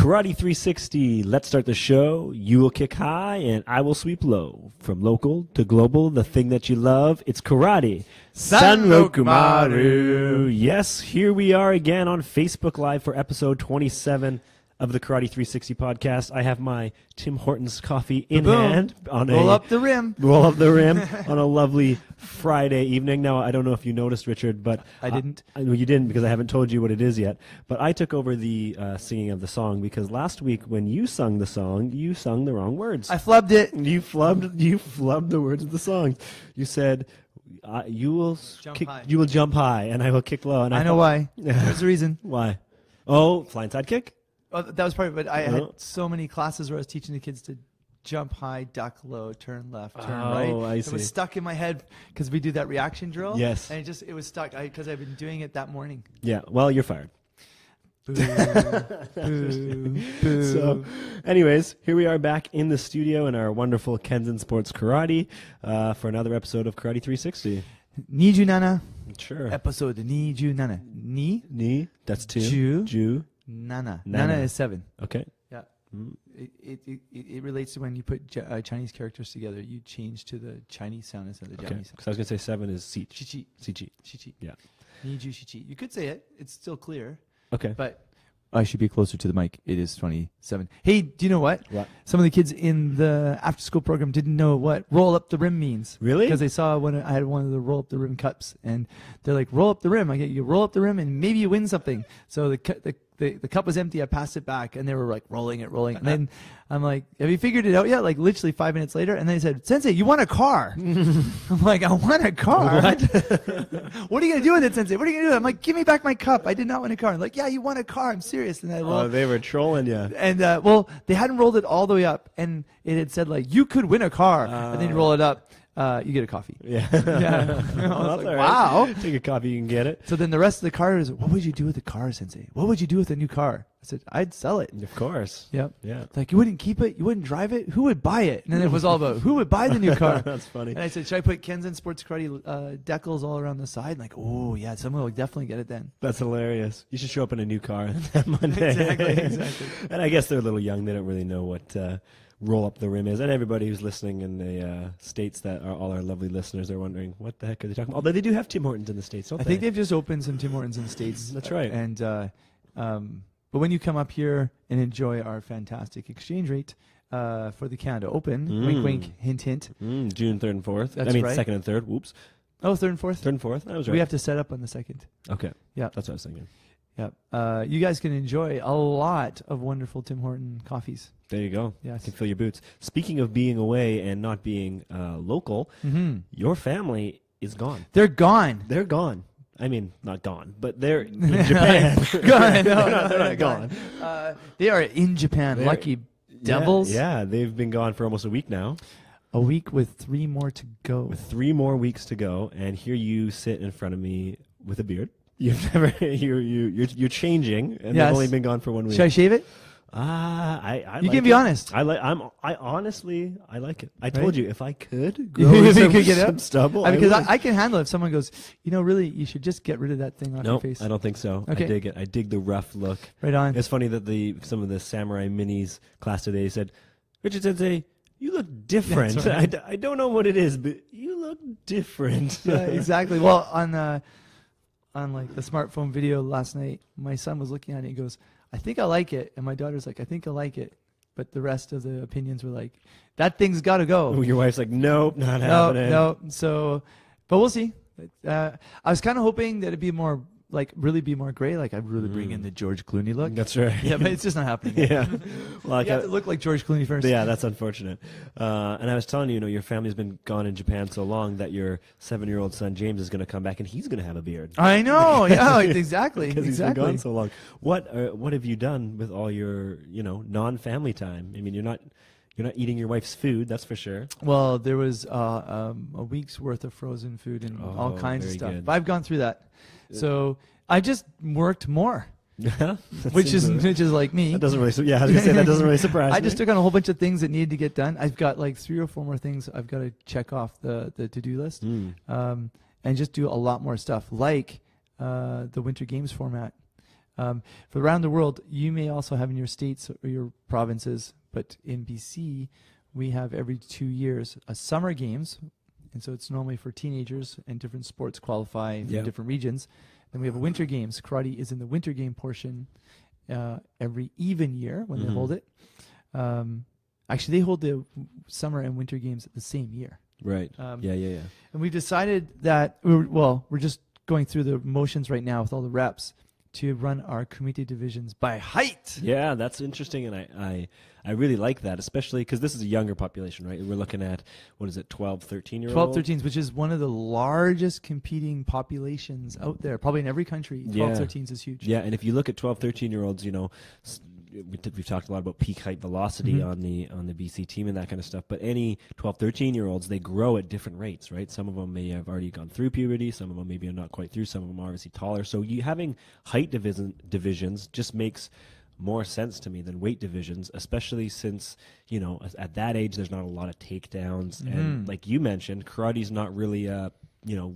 Karate 360. Let's start the show. You will kick high and I will sweep low. From local to global, the thing that you love, it's karate. Sanrokumaru. Yes, here we are again on Facebook Live for episode 27 of the Karate 360 podcast. I have my Tim Hortons coffee in hand. Roll up the rim. Roll up the rim on a lovely Friday evening. Now, I don't know if you noticed, Richard, but... I didn't. Well, you didn't because I haven't told you what it is yet. But I took over the singing of the song because last week when you sung the song, you sung the wrong words. I flubbed it. You flubbed the words of the song. You said... you will jump high, and I will kick low. And I know why. There's a reason. Why? Oh, flying sidekick? Oh, that was part of it. But I had so many classes where I was teaching the kids to jump high, duck low, turn left, turn right. Oh, I see. It was stuck in my head because we do that reaction drill. Yes. And it was stuck because I've been doing it that morning. Yeah. Well, you're fired. Boo, boo, boo. So, anyways, here we are back in the studio in our wonderful Kenzan Sports Karate for another episode of Karate 360. Niju Nana. Sure. Episode Niju Nana. Ni. That's 2. Ju. Nana. Nana is 7. Okay. Yeah. It relates to when you put Chinese characters together. You change to the Chinese sound instead of the Japanese sound. Because I was going to say 7 is Sichi. Chichi. Yeah. Niju Shichi. You could say it. It's still clear. Okay. But I should be closer to the mic. It is 27. Hey, do you know what? What? Some of the kids in the after-school program didn't know what roll up the rim means. Really? Because they saw when I had one of the roll up the rim cups, and they're like, roll up the rim. I get you roll up the rim, and maybe you win something. So the cup was empty. I passed it back, and they were like rolling it. And then I'm like, have you figured it out yet? Like literally 5 minutes later, and they said, Sensei, you want a car? I'm like, I want a car. What? What are you gonna do with it, Sensei? What are you gonna do? I'm like, give me back my cup. I did not want a car. I'm like, yeah, you want a car? I'm serious. And They were trolling you. And well, they hadn't rolled it all the way up, and it had said like, you could win a car, and then you roll it up. You get a coffee. Yeah. Yeah. Well, like, right. wow. Take a coffee, you can get it. So then the rest of the car is, what would you do with the car, Sensei? What would you do with a new car? I said, I'd sell it. Of course. Yep. Yeah. It's like, you wouldn't keep it? You wouldn't drive it? Who would buy it? And then it was all about, who would buy the new car? That's funny. And I said, should I put Kenzan Sports Karate decals all around the side? Like, oh, yeah, someone will definitely get it then. That's hilarious. You should show up in a new car that Monday. Exactly. And I guess they're a little young. They don't really know what roll up the rim is. And everybody who's listening in the States, that are all our lovely listeners, they're wondering, what the heck are they talking about? Although they do have Tim Hortons in the States, don't they? I think they've just opened some Tim Hortons in the States. That's right. And but when you come up here and enjoy our fantastic exchange rate for the Canada Open, wink, wink, hint, hint. June 3rd and 4th. That's right. 2nd and 3rd. Whoops. Oh, 3rd and 4th? 3rd and 4th. That was right. We have to set up on the 2nd. Okay. Yeah. That's what I was thinking. Yeah. You guys can enjoy a lot of wonderful Tim Horton coffees. There you go. Yes. You can fill your boots. Speaking of being away and not being local, your family is gone. They're gone. They're gone. I mean, not gone, but they're in Japan. Gone. No, they're not gone. They are in Japan. Lucky devils. Yeah, they've been gone for almost a week now. A week with 3 more to go. With 3 more weeks to go, and here you sit in front of me with a beard. You've never you're changing, and Yes. they've only been gone for 1 week. Should I shave it? I You like can be it. honest. I honestly like it. I told Right? you if I could grow If you some, could get some it? stubble, Because would. I can handle it. If someone goes, really, you should just get rid of that thing off your Nope, face. I don't think so. Okay. I dig it. I dig the rough look. Right on. It's funny that some of the Samurai Minis class today said, Richard Sensei, you look different. That's right. I don't know what it is, but you look different. Yeah, exactly. Well, on like the smartphone video last night, my son was looking at it. He goes, I think I like it. And my daughter's like, I think I like it. But the rest of the opinions were like, that thing's got to go. Your wife's like, nope, not happening. No. So, but we'll see. I was kind of hoping that it'd be more, like, really be more gray. Like, I'd really bring in the George Clooney look. That's right. Yeah, but it's just not happening. Yet. Yeah. Well, You have to look like George Clooney first. Yeah, that's unfortunate. And I was telling you, your family's been gone in Japan so long that your 7-year-old son James is going to come back and he's going to have a beard. I know. Yeah, exactly. Because exactly. he's been gone so long. What have you done with all your non-family time? I mean, you're not eating your wife's food, that's for sure. Well, there was a week's worth of frozen food and all kinds of very stuff. good. But I've gone through that. So I just worked more. Yeah, which is like me. That doesn't really. Yeah, I was gonna say that doesn't really surprise me. I just took on a whole bunch of things that needed to get done. I've got like 3 or 4 more things I've got to check off the to-do list, and just do a lot more stuff like the Winter Games format. For around the world, you may also have in your states or your provinces, but in BC, we have every 2 years a summer games, and so it's normally for teenagers, and different sports qualify in different regions. Then we have winter games. Karate is in the winter game portion every even year when they hold it. Actually, they hold the summer and winter games at the same year. Right. Yeah. And we decided that, we're just going through the motions right now with all the reps to run our community divisions by height. Yeah, that's interesting, and I really like that, especially because this is a younger population, right? We're looking at, 12, 13-year-olds? 12, 13s, which is one of the largest competing populations out there, probably in every country. 12, 13s is huge. Yeah, and if you look at 12, 13-year-olds, we've talked a lot about peak height velocity on the BC team and that kind of stuff, but any 12, 13-year-olds, they grow at different rates, right? Some of them may have already gone through puberty, some of them maybe are not quite through, some of them are obviously taller. So you having height divisions just makes more sense to me than weight divisions, especially since, at that age, there's not a lot of takedowns. And like you mentioned, karate's not really a,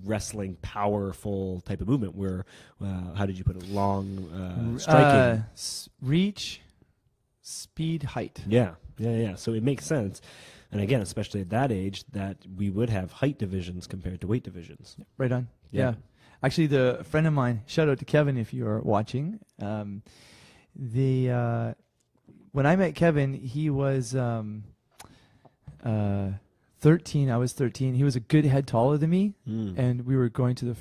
wrestling, powerful type of movement where, how did you put it, long striking? Reach, speed, height. Yeah. So it makes sense. And again, especially at that age, that we would have height divisions compared to weight divisions. Right on. Yeah. Actually, a friend of mine, shout out to Kevin if you're watching, when I met Kevin, he was 13. I was 13. He was a good head taller than me, and we were going to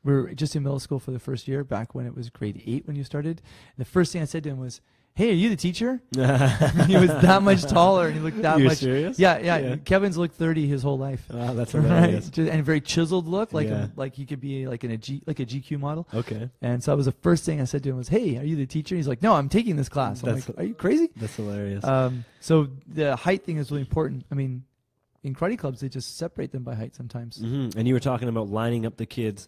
we were just in middle school for the first year, back when it was grade 8 when you started. And the first thing I said to him was, "Hey, are you the teacher?" He was that much taller, and he looked that You're much. serious? Yeah. Kevin's looked 30 his whole life. Oh, that's hilarious. Right? And a very chiseled look, like he could be like a GQ model. Okay. And so that was the first thing I said to him was, "Hey, are you the teacher?" And he's like, "No, I'm taking this class." I'm like, "Are you crazy?" That's hilarious. So the height thing is really important. I mean, in karate clubs, they just separate them by height sometimes. And you were talking about lining up the kids,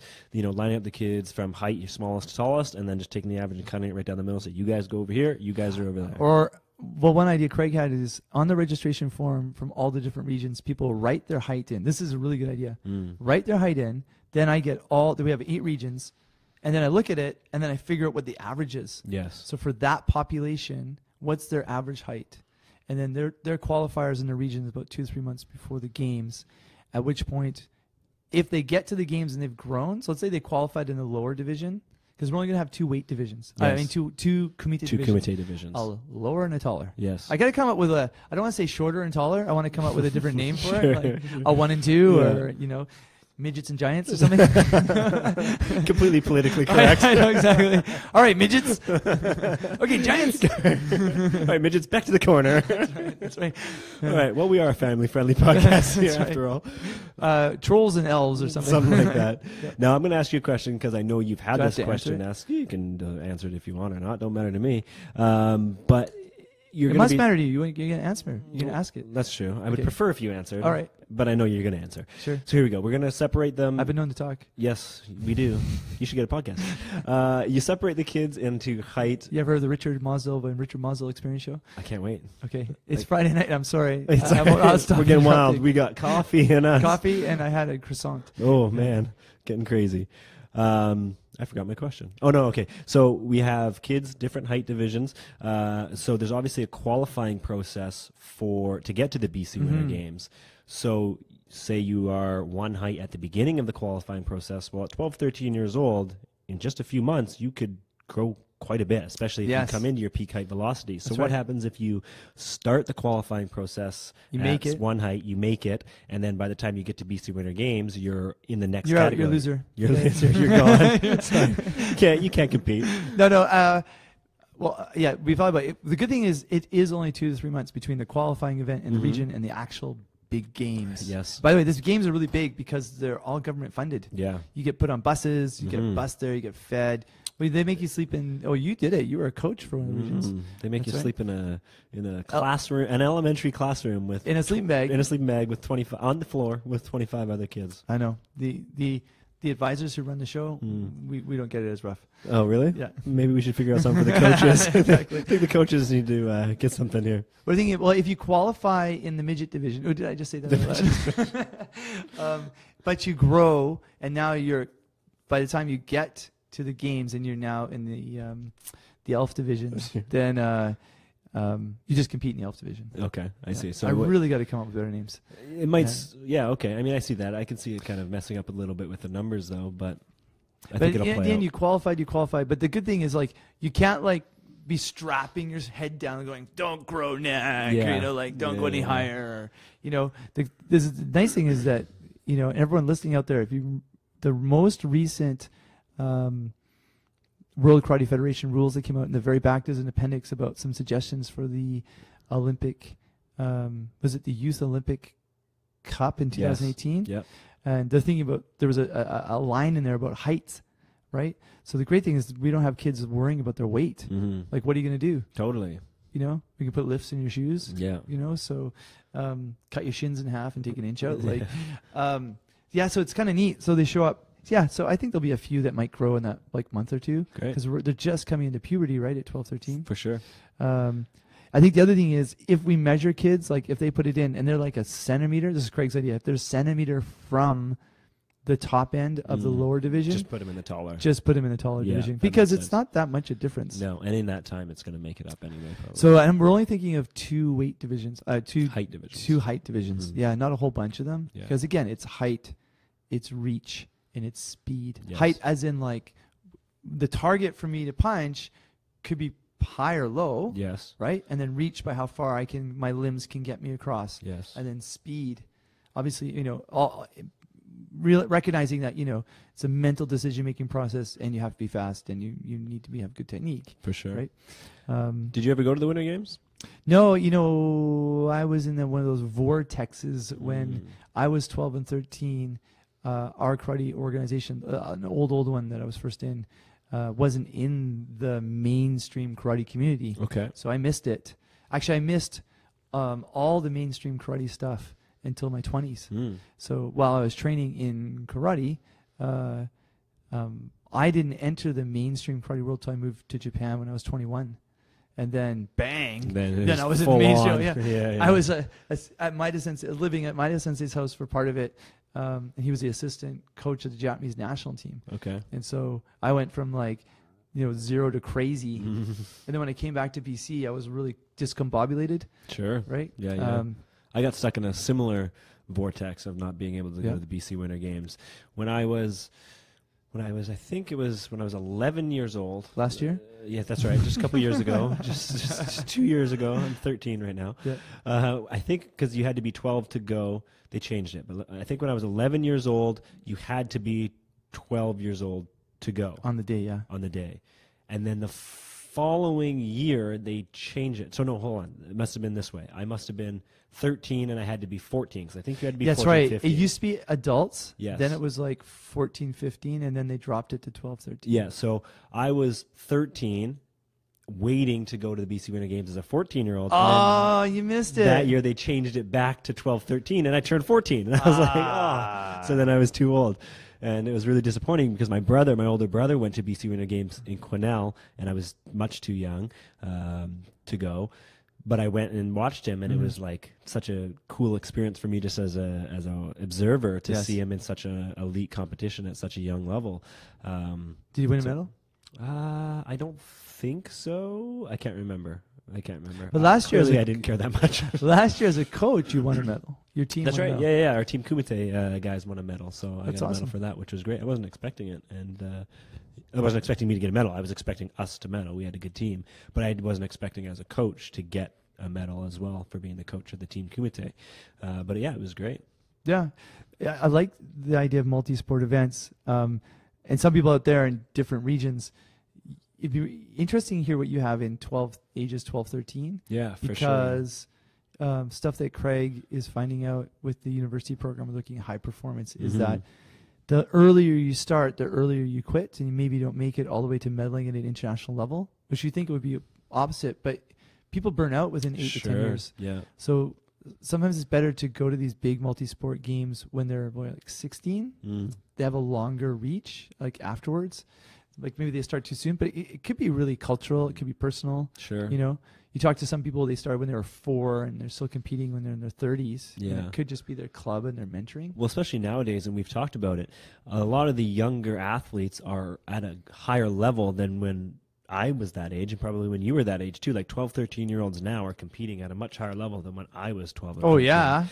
from height, your smallest to tallest, and then just taking the average and cutting it right down the middle. So you guys go over here, you guys are over there. One idea Craig had is on the registration form from all the different regions, people write their height in. This is a really good idea. Write their height in. Then I get we have 8 regions, and then I look at it, and then I figure out what the average is. Yes. So for that population, what's their average height? And then their qualifiers in the regions about 2 to 3 months before the games, at which point, if they get to the games and they've grown, so let's say they qualified in the lower division, because we're only going to have 2 weight divisions. Yes. I mean, two kumite divisions. 2 kumite divisions. A lower and a taller. Yes. I got to come up with I don't want to say shorter and taller. I want to come up with a different name for it, like a 1 and 2, or midgets and giants or something. Completely politically correct. I know, exactly. All right, midgets. Okay, giants. All right, midgets, back to the corner. That's right. All right, well, we are a family-friendly podcast here, after all. Trolls and elves or something. Something like that. Now, I'm going to ask you a question because I know you've had Do I this have to question answer it? asked. You can answer it if you want or not. Don't matter to me. But you're It going must to be... matter to you. You're going to answer. You're going to ask it. That's true. I would Okay. prefer if you answered. All right. But I know you're going to answer. Sure. So here we go. We're going to separate them. I've been known to talk. Yes, we do. You should get a podcast. You separate the kids into height. You ever heard of the Richard Mosdell Experience Show? I can't wait. Okay. It's Friday night. I'm sorry. It's We're getting wild. We got coffee in us. Coffee, and I had a croissant. Oh, man. Getting crazy. I forgot my question. Oh, no, okay. So we have kids, different height divisions. So there's obviously a qualifying process to get to the BC Winter Games. So say you are one height at the beginning of the qualifying process. Well, at 12, 13 years old, in just a few months, you could grow quite a bit, especially if you come into your peak height velocity. So what happens if you start the qualifying process make it. one height, you make it, and then by the time you get to BC Winter Games, you're in the next You're out. category. You're a loser. You're a loser. You're gone. You can't compete. No. Well, yeah, we thought about it. The good thing is it is only 2 to 3 months between the qualifying event in the region and the actual big games. Yes. By the way, these games are really big because they're all government funded. Yeah. You get put on buses, you get a bus there, you get fed. Well, they make you sleep in. Oh, you did it. You were a coach for one of the regions. They make That's you sleep in a classroom, an elementary classroom with in a sleeping bag. In a sleeping bag with 25 on the floor with 25 other kids. I know the advisors who run the show. We don't get it as rough. Oh, really? Yeah. Maybe we should figure out something for the coaches. Exactly. I think the coaches need to get something here. We're thinking, well, if you qualify in the midget division, did I just say that? But you grow, and now by the time you get to the games and you're now in the elf division, then you just compete in the elf division. Okay, I see. So I really got to come up with better names. It might, okay. I mean, I see that. I can see it kind of messing up a little bit with the numbers, though. But I think it'll play out. In the end, you qualified. But the good thing is, like, you can't be strapping your head down and going, "Don't grow neck," or, don't go any higher. The nice thing is that everyone listening out there, the most recent World Karate Federation rules that came out in the very back, there's an appendix about some suggestions for the Olympic, was it the Youth Olympic Cup in 2018? Yep. And they're thinking about, there was a line in there about height, right? So the great thing is we don't have kids worrying about their weight. Mm-hmm. Like, what are you going to do? Totally. We can put lifts in your shoes. Yeah. So cut your shins in half and take an inch out. So it's kind of neat. So they show up. Yeah, so I think there'll be a few that might grow in that month or two. Great. Because they're just coming into puberty, right, at 12, 13. For sure. I think the other thing is, if we measure kids, if they put it in and they're like a centimeter, this is Craig's idea, if they're a centimeter from the top end of the lower division, just put them in the taller. Division, because it's not that much a difference. No, and in that time, it's going to make it up anyway. Probably. So we're only thinking of 2 weight divisions, two height divisions. Mm-hmm. Yeah, not a whole bunch of them, because again, it's height, it's reach, and it's speed. Yes. Height, as in the target for me to punch, could be high or low. Yes. Right, and then reach by how far my limbs can get me across. Yes. And then speed, obviously, recognizing that it's a mental decision-making process, and you have to be fast, and you need to have good technique. For sure. Right. Did you ever go to the Winter Games? No, I was in one of those vortexes when I was 12 and 13. Our karate organization, an old one that I was first in, wasn't in the mainstream karate community. Okay. So I missed it. Actually, I missed all the mainstream karate stuff until my 20s. So while I was training in karate, I didn't enter the mainstream karate world until I moved to Japan when I was 21. And then bang! Then I was in the mainstream. Yeah. I was at Maeda Sensei, living at Maeda Sensei's house for part of it. And he was the assistant coach of the Japanese national team. Okay. And so I went from 0 to crazy. And then when I came back to BC, I was really discombobulated. Sure. Right? Yeah. I got stuck in a similar vortex of not being able to go to the BC Winter Games. When I was 11 years old. Last year? Yeah, that's right. Just a couple years ago. Just 2 years ago. I'm 13 right now. Yeah. I think because you had to be 12 to go, they changed it. But I think when I was 11 years old, you had to be 12 years old to go. On the day, yeah. On the day. And then the following year, they changed it. So no, hold on. It must have been this way. I must have been 13 and I had to be 14 because I think you had to be 14, right. 15. It used to be adults. Yes. Then it was 14, 15, and then they dropped it to 12, 13. Yeah, so I was 13 waiting to go to the BC Winter Games as a 14-year-old. Oh, you missed it. That year they changed it back to 12, 13, and I turned 14. And I was like, So then I was too old. And it was really disappointing because my older brother, went to BC Winter Games in Quesnel, and I was much too young to go. But I went and watched him, and it was such a cool experience for me just as a observer to see him in such an elite competition at such a young level. Did you win a medal? I don't think so. I can't remember. But last year, I didn't care that much. Last year as a coach, you won a medal. Your team. That's won right. A medal. Yeah. Our Team Kumite guys won a medal, so I That's got a awesome. medal for that, which was great. I wasn't expecting it, and I wasn't expecting me to get a medal. I was expecting us to medal. We had a good team, but I wasn't expecting as a coach to get a medal as well for being the coach of the Team Kumite. But yeah, it was great. Yeah, I like the idea of multi-sport events, and some people out there in different regions. It'd be interesting to hear what you have in ages 12, 13. Yeah, for sure. Because stuff that Craig is finding out with the university program, looking at high performance, is that the earlier you start, the earlier you quit, and you maybe don't make it all the way to medaling at an international level, which you think it would be opposite, but people burn out within 8 to 10 years. Yeah. So sometimes it's better to go to these big multi-sport games when they're 16. They have a longer reach, afterwards, like maybe they start too soon, but it could be really cultural. It could be personal. Sure. You know, you talk to some people, they started when they were 4 and they're still competing when they're in their 30s. Yeah. And it could just be their club and their mentoring. Well, especially nowadays, and we've talked about it, a lot of the younger athletes are at a higher level than when I was that age, and probably when you were that age too. Like 12, 13-year-olds now are competing at a much higher level than when I was 12 or 13. Oh, yeah.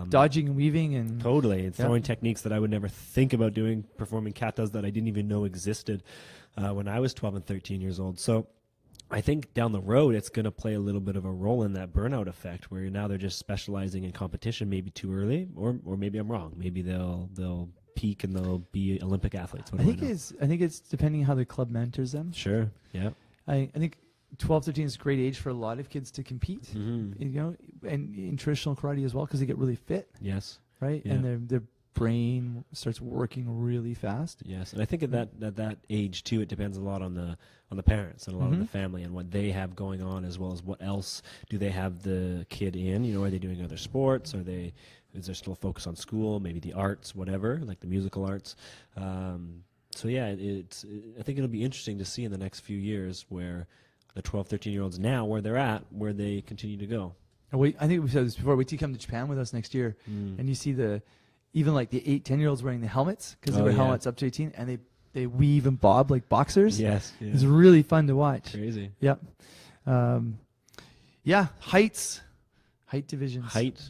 Dodging and weaving and... Totally. And throwing techniques that I would never think about doing, performing katas that I didn't even know existed when I was 12 and 13 years old. So I think down the road, it's going to play a little bit of a role in that burnout effect, where now they're just specializing in competition maybe too early, or maybe I'm wrong. Maybe they'll peak and they'll be Olympic athletes. I think it's depending how the club mentors them. Sure. Yeah. I think 12, 13 is a great age for a lot of kids to compete. Mm-hmm. You know, and in traditional karate as well, because they get really fit. Yes. Right. Yeah. And their brain starts working really fast. Yes, and I think at that age too, it depends a lot on the parents and a lot of the family and what they have going on, as well as what else do they have the kid in. You know, are they doing other sports? Is there still a focus on school? Maybe the arts, whatever, like the musical arts. So yeah, I think it'll be interesting to see in the next few years where the 12, 13-year-olds now, where they're at, where they continue to go. I think we said this before. Wait till you come to Japan with us next year, and you see even like the 8, 10-year-olds wearing the helmets, because they wear helmets up to 18, and they weave and bob like boxers. Yes. Yeah. It's really fun to watch. Crazy. Yep. Height divisions. Height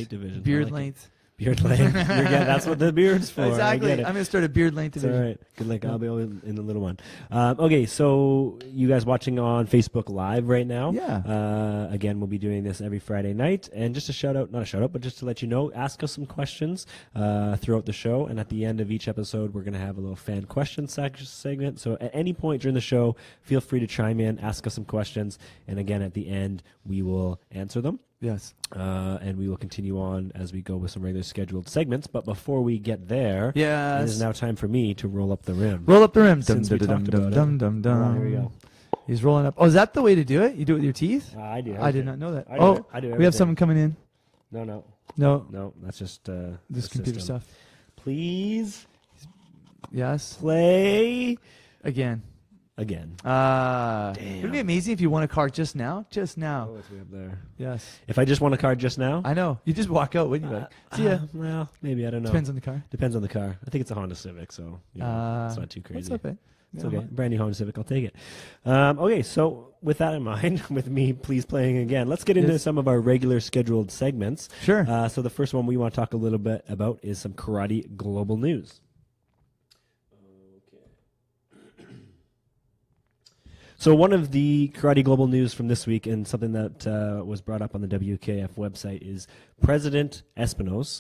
division. Beard like length. Beard length. That's what the beard's for. Exactly. I'm going to start a beard length division. All right. Good luck. I'll be in the little one. Okay, so you guys watching on Facebook Live right now. Yeah. Again, we'll be doing this every Friday night. And just a shout out, not a shout out, but just to let you know, ask us some questions throughout the show. And at the end of each episode, we're going to have a little fan question segment. So at any point during the show, feel free to chime in, ask us some questions. And again, at the end, we will answer them. Yes. And we will continue on as we go with some regular scheduled segments. But before we get there, it is now time for me to roll up the rim. Roll up the rim. Since we talked about it. Here we go. He's rolling up. Oh, is that the way to do it? You do it with your teeth? I do. I did not know that. I do everything. We have someone coming in. No, that's just this computer system. stuff. Please. Yes. Play. Again. Damn. Wouldn't it be amazing if you won a car just now? Just now. Oh, it's way up there. Yes. If I just won a car just now? I know. You just walk out, wouldn't you? Like, see ya. Well, maybe. I don't know. Depends on the car. Depends on the car. I think it's a Honda Civic, so it's not too crazy. That's okay. It's okay. Brand new Honda Civic. I'll take it. Okay, so with that in mind, with me please playing again, let's get into some of our regular scheduled segments. Sure. So the first one we want to talk a little bit about is some karate global news. So one of the karate global news from this week, and something that was brought up on the WKF website, is President Espinos,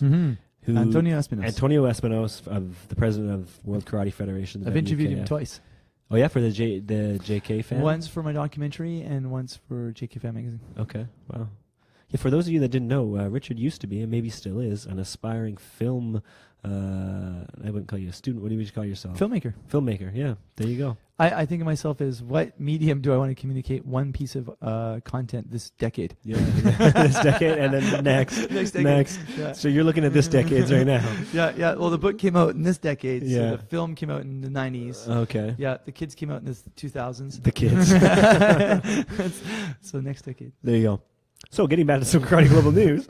who Antonio Espinos, of the president of World Karate Federation. I've interviewed him twice. Oh yeah, for the JK fan. Once for my documentary and once for JK Fan magazine. Okay, wow. Yeah, for those of you that didn't know, Richard used to be, and maybe still is, an aspiring film. I wouldn't call you a student. What would you call yourself? Filmmaker. Yeah, there you go. I think of myself as, what medium do I want to communicate one piece of content this decade? Yeah, this decade, and then next decade. Yeah. So you're looking at this decades right now. Yeah. Well, the book came out in this decade. Yeah. So the film came out in the 90s. Okay. Yeah, the kids came out in the 2000s. The kids. So next decade. There you go. So getting back to some karate global news,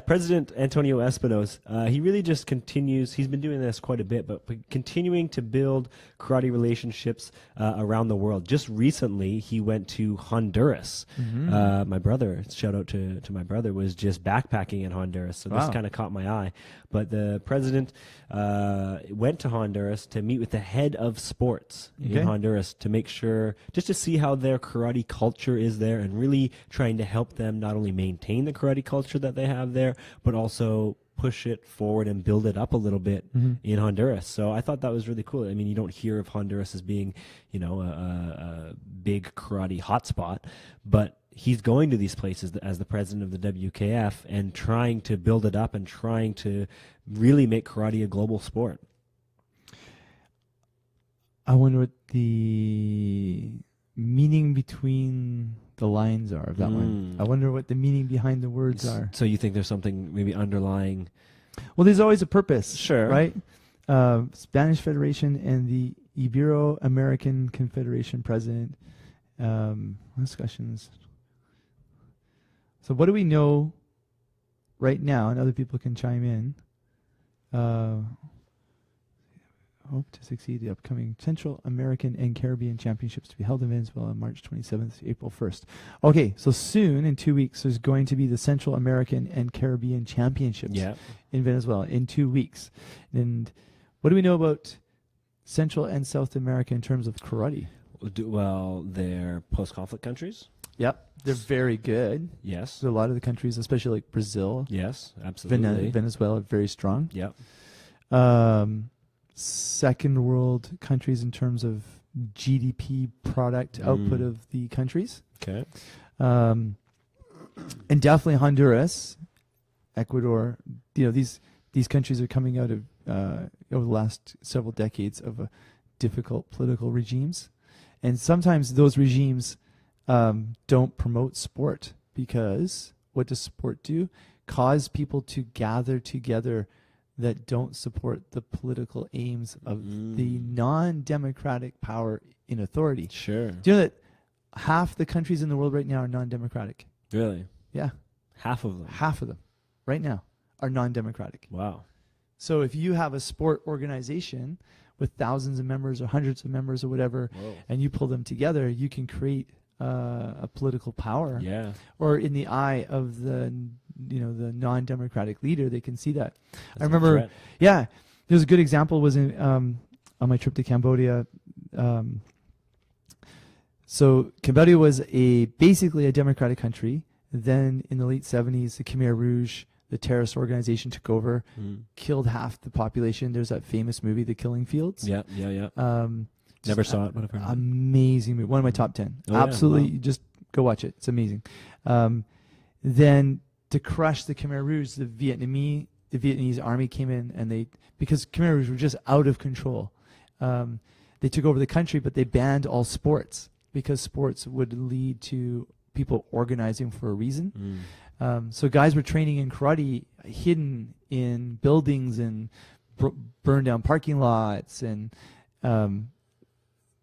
President Antonio Espinos, he really just continues. He's been doing this quite a bit, but continuing to build karate relationships around the world. Just recently, he went to Honduras. My brother, shout out to my brother, was just backpacking in Honduras, so this kind of caught my eye. But the president went to Honduras to meet with the head of sports in Honduras to make sure, just to see how their karate culture is there, and really trying to help them not only maintain the karate culture that they have there, but also push it forward and build it up a little bit in Honduras. So I thought that was really cool. I mean, you don't hear of Honduras as being, a big karate hotspot, but he's going to these places as the president of the WKF and trying to build it up and trying to really make karate a global sport. I wonder what the meaning between the lines are of that one. I wonder what the meaning behind the words are. So you think there's something maybe underlying? Well, there's always a purpose. Sure. Right? Spanish Federation and the Ibero-American Confederation president. Discussions. So what do we know right now? And other people can chime in. Hope to succeed the upcoming Central American and Caribbean Championships to be held in Venezuela on March 27th to April 1st. Okay, so soon, in 2 weeks, there's going to be the Central American and Caribbean Championships in Venezuela in 2 weeks. And what do we know about Central and South America in terms of karate? Well, they're post-conflict countries. Yep, they're very good. Yes. So a lot of the countries, especially like Brazil. Yes, absolutely. Venezuela, very strong. Yep. Second world countries in terms of GDP product output of the countries. Okay. And definitely Honduras, Ecuador. You know, these countries are coming out of over the last several decades of difficult political regimes, and sometimes those regimes don't promote sport, because what does sport do? Cause people to gather together that don't support the political aims of the non-democratic power in authority. Sure. Do you know that half the countries in the world right now are non-democratic? Really? Yeah. Half of them? Half of them right now are non-democratic. Wow. So if you have a sport organization with thousands of members or hundreds of members or whatever, and you pull them together, you can create a political power. Yeah. Or in the eye of the non-democratic leader, they can see that. That's I remember, there's a good example was in on my trip to Cambodia. So Cambodia was basically a democratic country. Then in the late 70s, the Khmer Rouge, the terrorist organization, took over, killed half the population. There's that famous movie, The Killing Fields. Yeah. Never saw it. Amazing movie. One of my top 10. Oh, Absolutely. Yeah. Wow. Just go watch it. It's amazing. Then to crush the Khmer Rouge, the Vietnamese army came in, and because Khmer Rouge were just out of control, they took over the country, but they banned all sports, because sports would lead to people organizing for a reason. So guys were training in karate hidden in buildings and burned down parking lots, and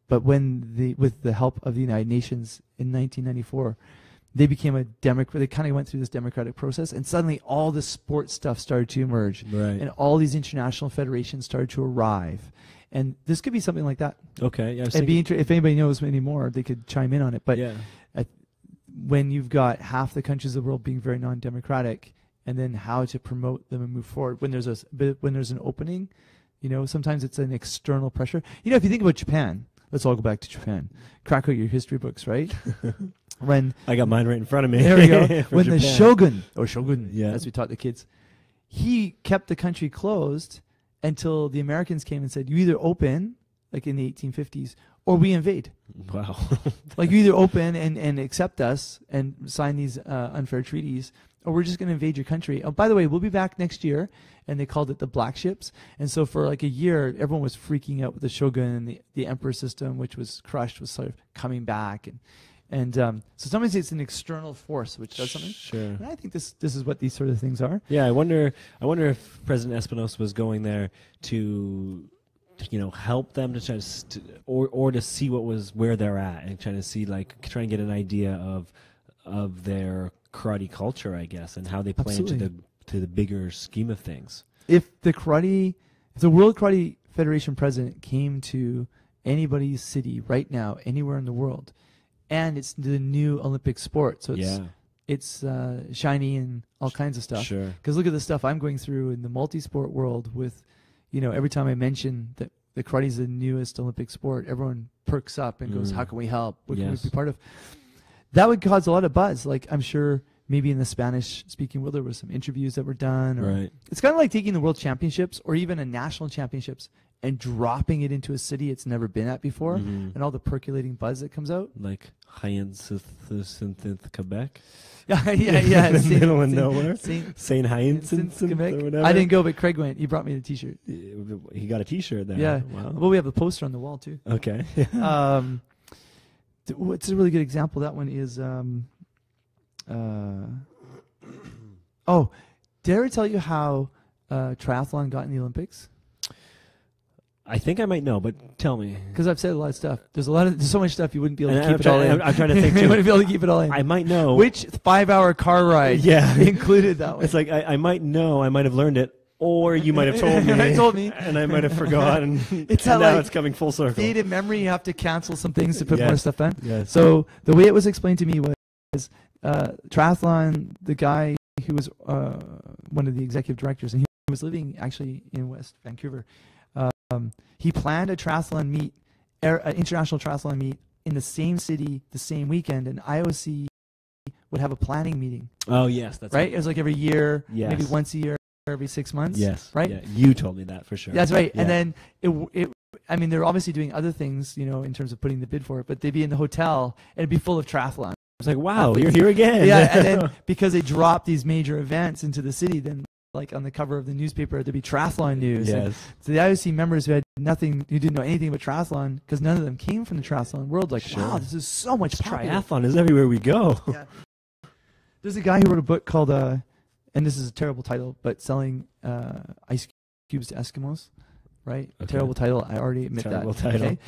but with the help of the United Nations in 1994, they became a democrat. They kind of went through this democratic process, and suddenly all the sports stuff started to emerge, and all these international federations started to arrive. And this could be something like that. Okay, yeah. If anybody knows any more, they could chime in on it. But when you've got half the countries of the world being very non-democratic, and then how to promote them and move forward when there's an opening, sometimes it's an external pressure. If you think about Japan, let's all go back to Japan. Crack out your history books, right? When I got mine right in front of me. There we go. When Japan. the shogun, as we taught the kids, he kept the country closed until the Americans came and said, you either open, like in the 1850s, or we invade. Wow. Like, you either open and accept us and sign these unfair treaties, or we're just going to invade your country. Oh, by the way, we'll be back next year. And they called it the Black Ships. And so for like a year, everyone was freaking out with the shogun, and the emperor system, which was crushed, was sort of coming back. And so sometimes it's an external force which does something. Sure. And I think this is what these sort of things are. Yeah, I wonder if President Espinosa was going there to help them to try to or to see where they're at, and try and get an idea of their karate culture, I guess, and how they play into the bigger scheme of things. If the World Karate Federation president came to anybody's city right now, anywhere in the world, and it's the new Olympic sport, so it's shiny and all kinds of stuff. Sure. Because look at the stuff I'm going through in the multi-sport world with, every time I mention that the karate is the newest Olympic sport, everyone perks up and goes, how can we help? What can we be part of? That would cause a lot of buzz. Like, I'm sure maybe in the Spanish-speaking world there were some interviews that were done. Or it's kind of like taking the World Championships or even a national championships and dropping it into a city it's never been at before, and all the percolating buzz that comes out. Like Hyannis in Quebec? Yeah. In the middle of nowhere? Saint Hyannis, Quebec. or whatever? I didn't go, but Craig went. He brought me the T-shirt. He got a T-shirt there. Yeah. Wow. Well, we have the poster on the wall, too. Okay. What's a really good example? That one is... did I ever tell you how triathlon got in the Olympics? I think I might know, but tell me. Because I've said a lot of stuff. There's so much stuff you wouldn't be able to And keep it all in. I'm trying to think You too. wouldn't be able to keep it all in. I might know. Which 5-hour car ride Yeah. included that one? It's like I might know. I might have learned it, or you might have told me. I told me. And I might have forgotten. It's and not now like it's coming full circle. Dated memory, you have to cancel some things to put Yes. more stuff in. Yes. So the way it was explained to me was triathlon, the guy who was one of the executive directors, and he was living actually in West Vancouver. He planned a triathlon meet, an international triathlon meet in the same city, the same weekend, and IOC would have a planning meeting. Oh, yes. That's right? It was like every year, Yes. maybe once a year, every 6 months. Yes. Right? Yeah. You told me that for sure. That's right. Yeah. And then I mean, they're obviously doing other things, in terms of putting the bid for it, but they'd be in the hotel and it'd be full of triathlon. It's like, wow, you're here again. Yeah, and then because they dropped these major events into the city, then like on the cover of the newspaper, there'd be triathlon news. Yes. And so the IOC members who didn't know anything about triathlon, because none of them came from the triathlon world, like, Sure. wow, this is so much popular. Triathlon is everywhere we go. Yeah. There's a guy who wrote a book called, and this is a terrible title, but selling ice cubes to Eskimos, right? A Okay. terrible title. I already admit Terrible that. title. Okay?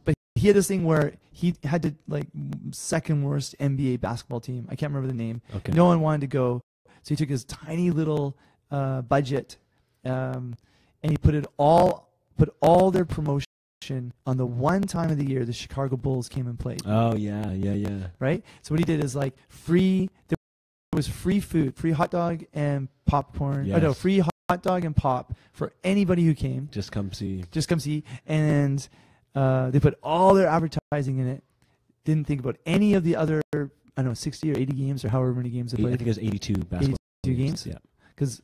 But he had this thing where he had to like second worst NBA basketball team. I can't remember the name. Okay. No one wanted to go, so he took his tiny little budget, and he put all their promotion on the one time of the year the Chicago Bulls came and played. Oh, yeah. Right? So what he did is like there was free food, free hot dog and popcorn. Yes. No, free hot dog and pop for anybody who came. Just come see. Just come see. And they put all their advertising in it. Didn't think about any of the other, 60 or 80 games or however many games they I played. think it was 82 basketball 82 games? Yeah. Because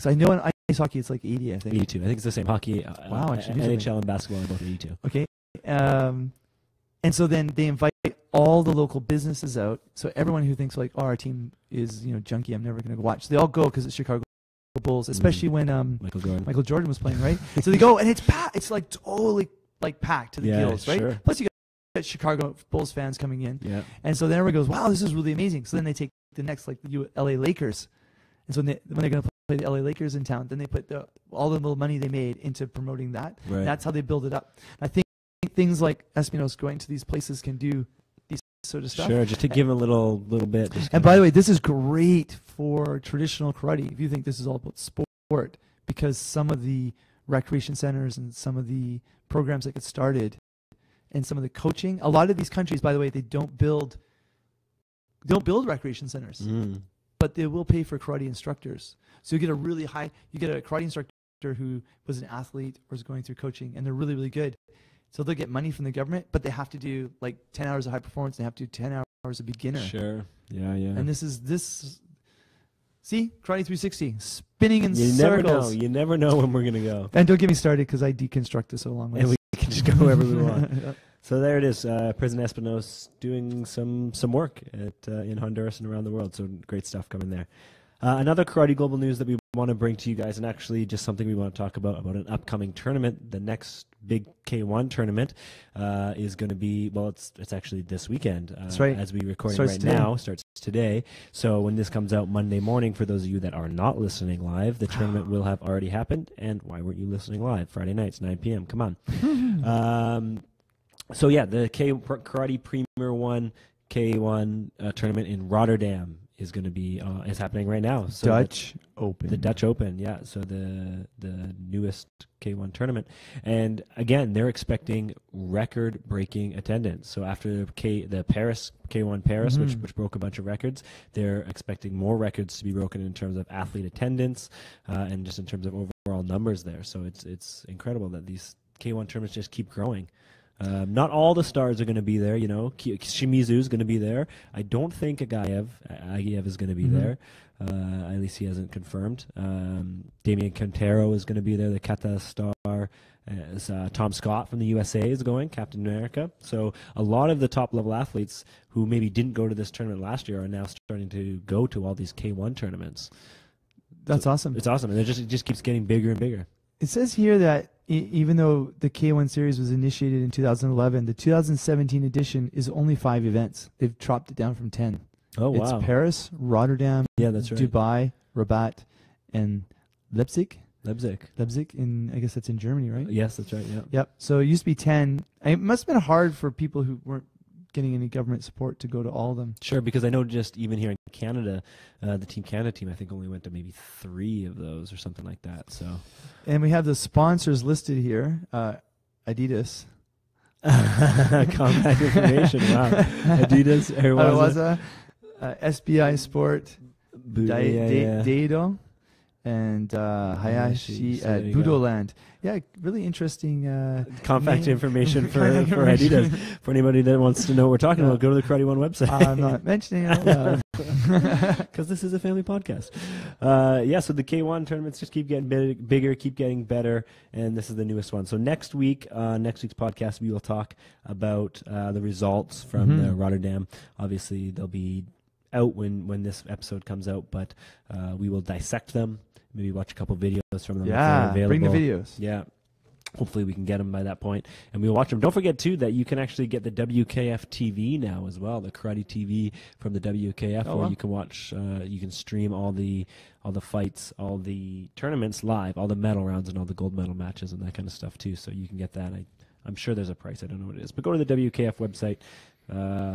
I know in ice hockey it's like 80, I think. 82. I think it's the same. Hockey, Wow, I should do something. NHL and basketball are both 82. Okay. And so then they invite all the local businesses out. So everyone who thinks like, oh, our team is, junky, I'm never going to go watch. They all go because it's Chicago Bulls, especially when Michael Jordan was playing, right? So they go and it's packed. It's like totally like packed to the gills, right? Sure. Plus you got Chicago Bulls fans coming in. Yeah. And so then everyone goes, wow, this is really amazing. So then they take the next, like the LA Lakers. And so when they're going to play the LA Lakers in town, then they put all the little money they made into promoting that. Right. That's how they build it up. I think things like Espinos going to these places can do these sort of stuff. Sure, just to give a little bit. And by the way, this is great for traditional karate if you think this is all about sport, because some of the recreation centers and some of the programs that get started and some of the coaching, a lot of these countries, by the way, they don't build recreation centers, but they will pay for karate instructors. So you get a karate instructor who was an athlete or is going through coaching, and they're really, really good. So they'll get money from the government, but they have to do like 10 hours of high performance. They have to do 10 hours of beginner. Sure. Yeah. And see, Karate 360, spinning in You circles. never know. You never know when we're going to go. And don't get me started because I deconstruct this a long way. And we can just go wherever we want. So there it is. President Espinos doing some work in Honduras and around the world. So great stuff coming there. Another Karate Global news that we want to bring to you guys, and actually just something we want to talk about an upcoming tournament. The next big K1 tournament is going to be, it's actually this weekend. That's right. As we record Starts right today. now, starts today. So when this comes out Monday morning, for those of you that are not listening live, the tournament will have already happened. And why weren't you listening live? Friday nights, 9 p.m. Come on. So yeah, the Karate Premier 1 K1 tournament in Rotterdam is going to be is happening right now. So Dutch Open. The Dutch Open, yeah. So the newest K1 tournament, and again they're expecting record-breaking attendance. So after the Paris K1 Paris, which broke a bunch of records, they're expecting more records to be broken in terms of athlete attendance and just in terms of overall numbers there. So it's incredible that these K1 tournaments just keep growing. Not all the stars are going to be there, Shimizu is going to be there. I don't think Agiev is going to be there. At least he hasn't confirmed. Damian Quintero is going to be there. The kata star. Tom Scott from the USA is going, Captain America. So a lot of the top-level athletes who maybe didn't go to this tournament last year are now starting to go to all these K1 tournaments. That's awesome. It's awesome. And it just keeps getting bigger and bigger. It says here that even though the K1 series was initiated in 2011, the 2017 edition is only 5 events. They've chopped it down from 10. Oh, wow. It's Paris, Rotterdam, Yeah, that's right. Dubai, Rabat, and Leipzig. Leipzig I guess that's in Germany, right? Yes, that's right. Yeah. Yep. So it used to be 10. It must have been hard for people who weren't getting any government support to go to all of them. Sure, because I know just even here in Canada, the Team Canada team I think only went to maybe 3 of those or something like that. So, and we have the sponsors listed here. Adidas. Contact information. Wow. Adidas, Airwaza, SBI Sport, yeah. Daido, and Hayashi at Budoland. Yeah, really interesting. Contact information for Adidas. For anybody that wants to know what we're talking about, go to the Karate One website. I'm not mentioning it because this is a family podcast. So the K1 tournaments just keep getting bigger, keep getting better, and this is the newest one. So next week's podcast, we will talk about the results from the Rotterdam. Obviously, they'll be out when this episode comes out, but we will dissect them. Maybe watch a couple videos from them. Yeah, if they're bring the videos. Yeah. Hopefully we can get them by that point, and we'll watch them. Don't forget, too, that you can actually get the WKF TV now as well, the Karate TV from the WKF, where you can watch, you can stream all the fights, all the tournaments live, all the medal rounds and all the gold medal matches and that kind of stuff, too. So you can get that. I'm sure there's a price. I don't know what it is. But go to the WKF website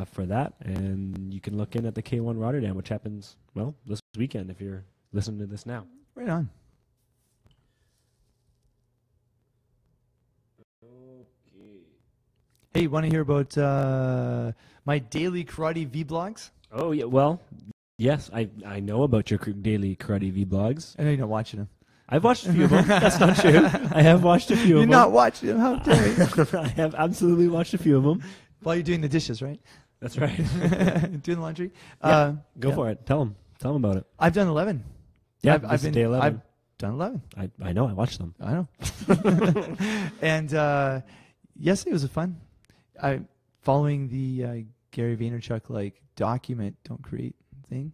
for that, and you can look in at the K1 Rotterdam, which happens, this weekend if you're listening to this now. Right on. Hey, you want to hear about my daily karate vlogs? Oh, yeah. Well, yes, I know about your daily karate vlogs. I know you're not watching them. I've watched a few of them. That's not true. I have watched a few of them. You're not watching them? How dare you? I have absolutely watched a few of them. While you're doing the dishes, right? That's right. Doing the laundry? Yeah, go for it. Tell them about it. I've done 11. Yeah, I've been day 11. I've done 11. I know. I watched them. I know. And yesterday was fun. Following the Gary Vaynerchuk document, don't create thing.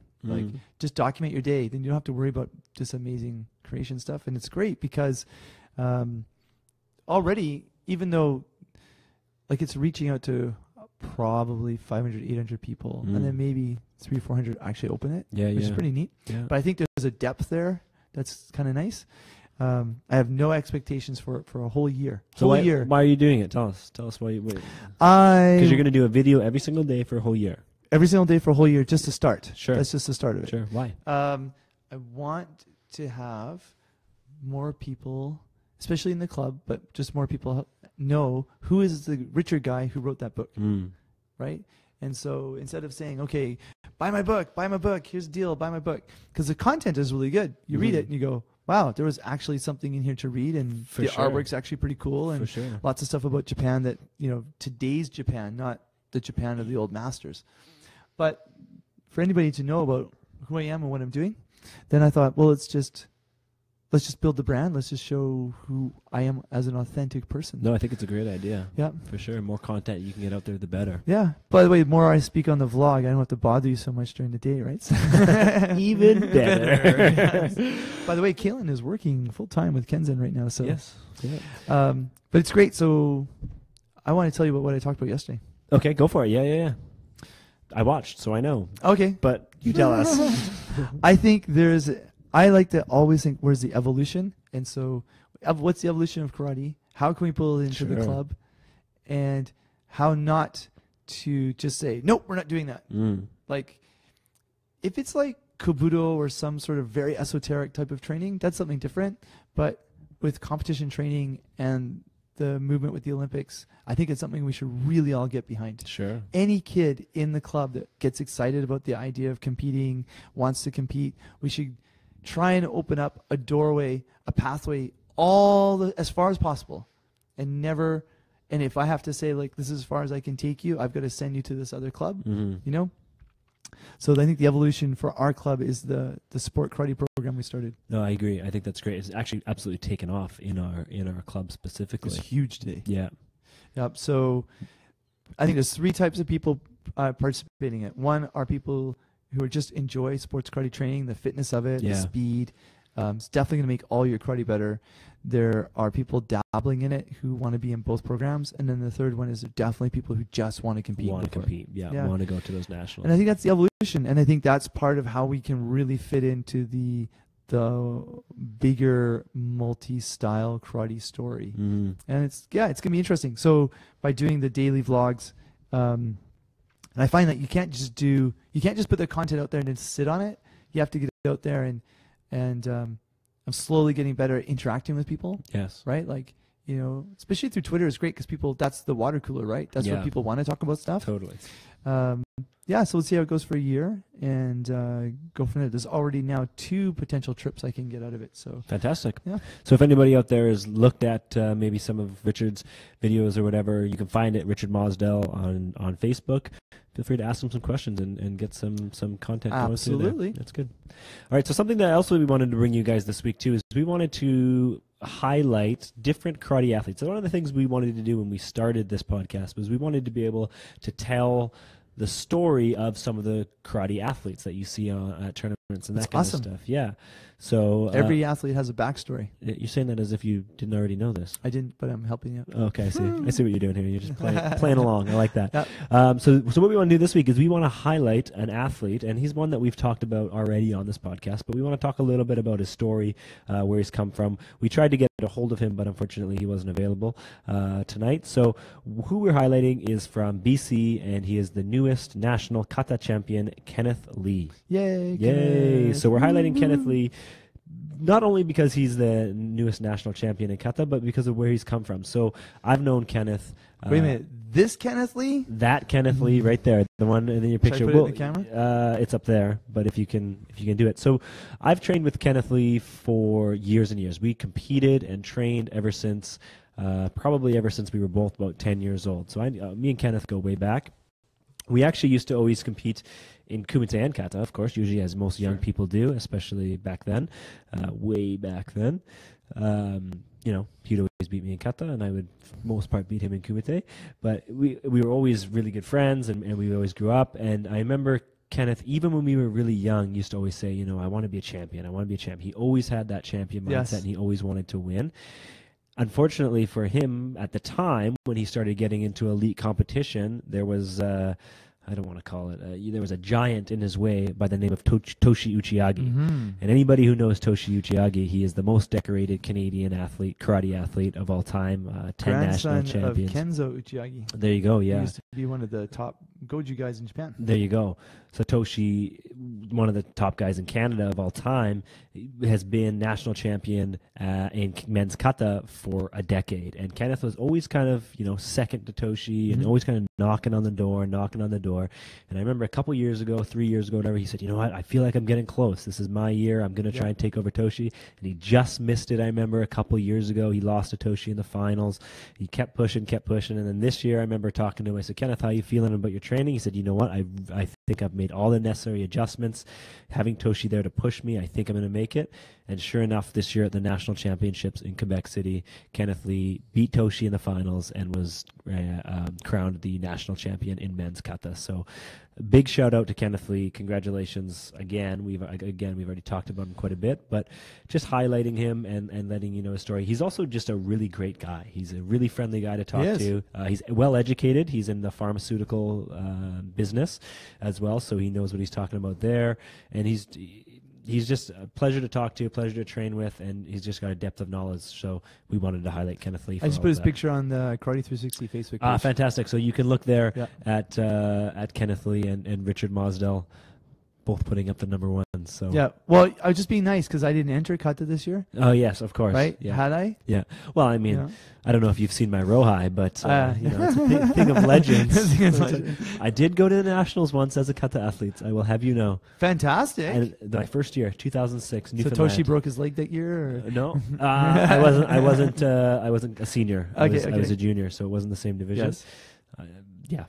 Just document your day. Then you don't have to worry about just amazing creation stuff. And it's great because already, even though it's reaching out to probably 500, 800 people, and then maybe 300, 400 actually open it, which is pretty neat. Yeah. But I think there's a depth there that's kind of nice. I have no expectations for a whole year. So why are you doing it? Tell us why. Because you're going to do a video every single day for a whole year. Every single day for a whole year, just to start. Sure. That's just the start of it. Sure. Why? I want to have more people, especially in the club, but just more people know who is the Richard guy who wrote that book, right? And so instead of saying, okay, buy my book, here's the deal, buy my book, because the content is really good. You read it and you go, wow, there was actually something in here to read, and the artwork's actually pretty cool, and lots of stuff about Japan that, today's Japan, not the Japan of the old masters. But for anybody to know about who I am and what I'm doing, then I thought, well, let's just build the brand. Let's just show who I am as an authentic person. No, I think it's a great idea. Yeah. For sure. More content you can get out there, the better. Yeah. By the way, the more I speak on the vlog, I don't have to bother you so much during the day, right? Even better. Yes. By the way, Kalan is working full-time with Kenzen right now. So yes. Yeah. But it's great. So I want to tell you about what I talked about yesterday. Okay, go for it. Yeah. I watched, so I know. Okay. But you tell us. I think I like to always think, where's the evolution? And so what's the evolution of karate? How can we pull it into the club? And how not to just say, nope, we're not doing that. If it's like Kobudo or some sort of very esoteric type of training, that's something different. But with competition training and the movement with the Olympics, I think it's something we should really all get behind. Sure. Any kid in the club that gets excited about the idea of competing, wants to compete, we should try and open up a doorway, a pathway, as far as possible, and if I have to say, this is as far as I can take you, I've got to send you to this other club, So I think the evolution for our club is the sport karate program we started. No, I agree. I think that's great. It's actually absolutely taken off in our club specifically. It's huge today. Yeah. Yep. So I think there's 3 types of people participating in it. One are people who just enjoy sports karate training, the fitness of it, the speed. It's definitely going to make all your karate better. There are people dabbling in it who want to be in both programs. And then the third one is definitely people who just want to compete. Want to want to go to those nationals. And I think that's the evolution. And I think that's part of how we can really fit into the the bigger multi-style karate story. And it's going to be interesting. So by doing the daily vlogs, and I find that you can't just put the content out there and then sit on it. You have to get it out there, and I'm slowly getting better at interacting with people. Yes. Right? Like, especially through Twitter is great because that's the water cooler, right? That's where people want to talk about stuff. Totally. So let's see how it goes for a year and go from there. There's already now 2 potential trips I can get out of it. So fantastic. Yeah. So if anybody out there has looked at maybe some of Richard's videos or whatever, you can find it, Richard Mosdell, on Facebook. Feel free to ask him some questions and get some content going through there. Absolutely. That's good. All right, so something that also we wanted to bring you guys this week too is we wanted to highlight different karate athletes. So one of the things we wanted to do when we started this podcast was we wanted to be able to tell the story of some of the karate athletes that you see at tournaments and that kind of stuff. Yeah. So every athlete has a backstory. You're saying that as if you didn't already know this. I didn't, but I'm helping you. Okay, I see. I see what you're doing here. You're just playing along. I like that. Yep. So what we want to do this week is we want to highlight an athlete, and he's one that we've talked about already on this podcast, but we want to talk a little bit about his story, where he's come from. We tried to get a hold of him, but unfortunately he wasn't available tonight. So who we're highlighting is from BC, and he is the newest national kata champion, Kenneth Lee. Yay! Yay! Kenneth. So we're highlighting Kenneth Lee, not only because he's the newest national champion in kata, but because of where he's come from. So I've known Kenneth. Wait a minute, this Kenneth Lee? That Kenneth Lee right there, the one in your picture. Should I put it in the camera? It's up there, but if you can do it. So I've trained with Kenneth Lee for years and years. We competed and trained ever since, probably ever since we were both about 10 years old. So me and Kenneth go way back. We actually used to always compete in kumite and kata, of course, usually as most young people do, especially back then, way back then. He'd always beat me in kata, and I would, for the most part, beat him in kumite. But we were always really good friends, and we always grew up. And I remember Kenneth, even when we were really young, used to always say, I want to be a champion. I want to be a champion. He always had that champion mindset, Yes. and he always wanted to win. Unfortunately for him, at the time, when he started getting into elite competition, there was, I don't want to call it, there was a giant in his way by the name of Toshi Uchiagi. Mm-hmm. And anybody who knows Toshi Uchiagi, he is the most decorated Canadian karate athlete of all time, 10 national Grandson of champions. Kenzo Uchiagi. There you go, He yeah. used to be one of the top Goju guys in Japan. There you go. Satoshi, one of the top guys in Canada of all time, has been national champion in men's kata for a decade. And Kenneth was always kind of, second to Toshi and always kind of knocking on the door. And I remember a couple years ago, 3 years ago, whatever, he said, I feel like I'm getting close. This is my year. I'm going to try and take over Toshi. And he just missed it, I remember, a couple years ago. He lost to Toshi in the finals. He kept pushing. And then this year, I remember talking to him. I said, Kenneth, how are you feeling about your training? He said, what? I think I've made all the necessary adjustments. Having Toshi there to push me, I think I'm going to make it. And sure enough, this year at the national championships in Quebec City, Kenneth Lee beat Toshi in the finals and was crowned the national champion in men's kata. So big shout out to Kenneth Lee. Congratulations again. We've already talked about him quite a bit, but just highlighting him and letting you know his story. He's also just a really great guy. He's a really friendly guy to talk to. He's well educated. He's in the pharmaceutical business as well, so he knows what he's talking about there. And he's just a pleasure to talk to, a pleasure to train with, and he's just got a depth of knowledge. So we wanted to highlight Kenneth Lee. I just put his picture on the Karate 360 Facebook page. Fantastic. So you can look there at Kenneth Lee and Richard Mosdell, both putting up the number one. So yeah. Well, I was just being nice because I didn't enter kata this year. Oh yes, of course. Right? Yeah. Had I? Yeah. Well, I mean, I don't know if you've seen my Rohai, but it's a thing of legends. I did go to the nationals once as a kata athlete. I will have you know. Fantastic. And my first year, 2006. So Newfoundland. Toshi broke his leg that year? Or? No, I wasn't a senior. I was a junior, so it wasn't the same division. Yes.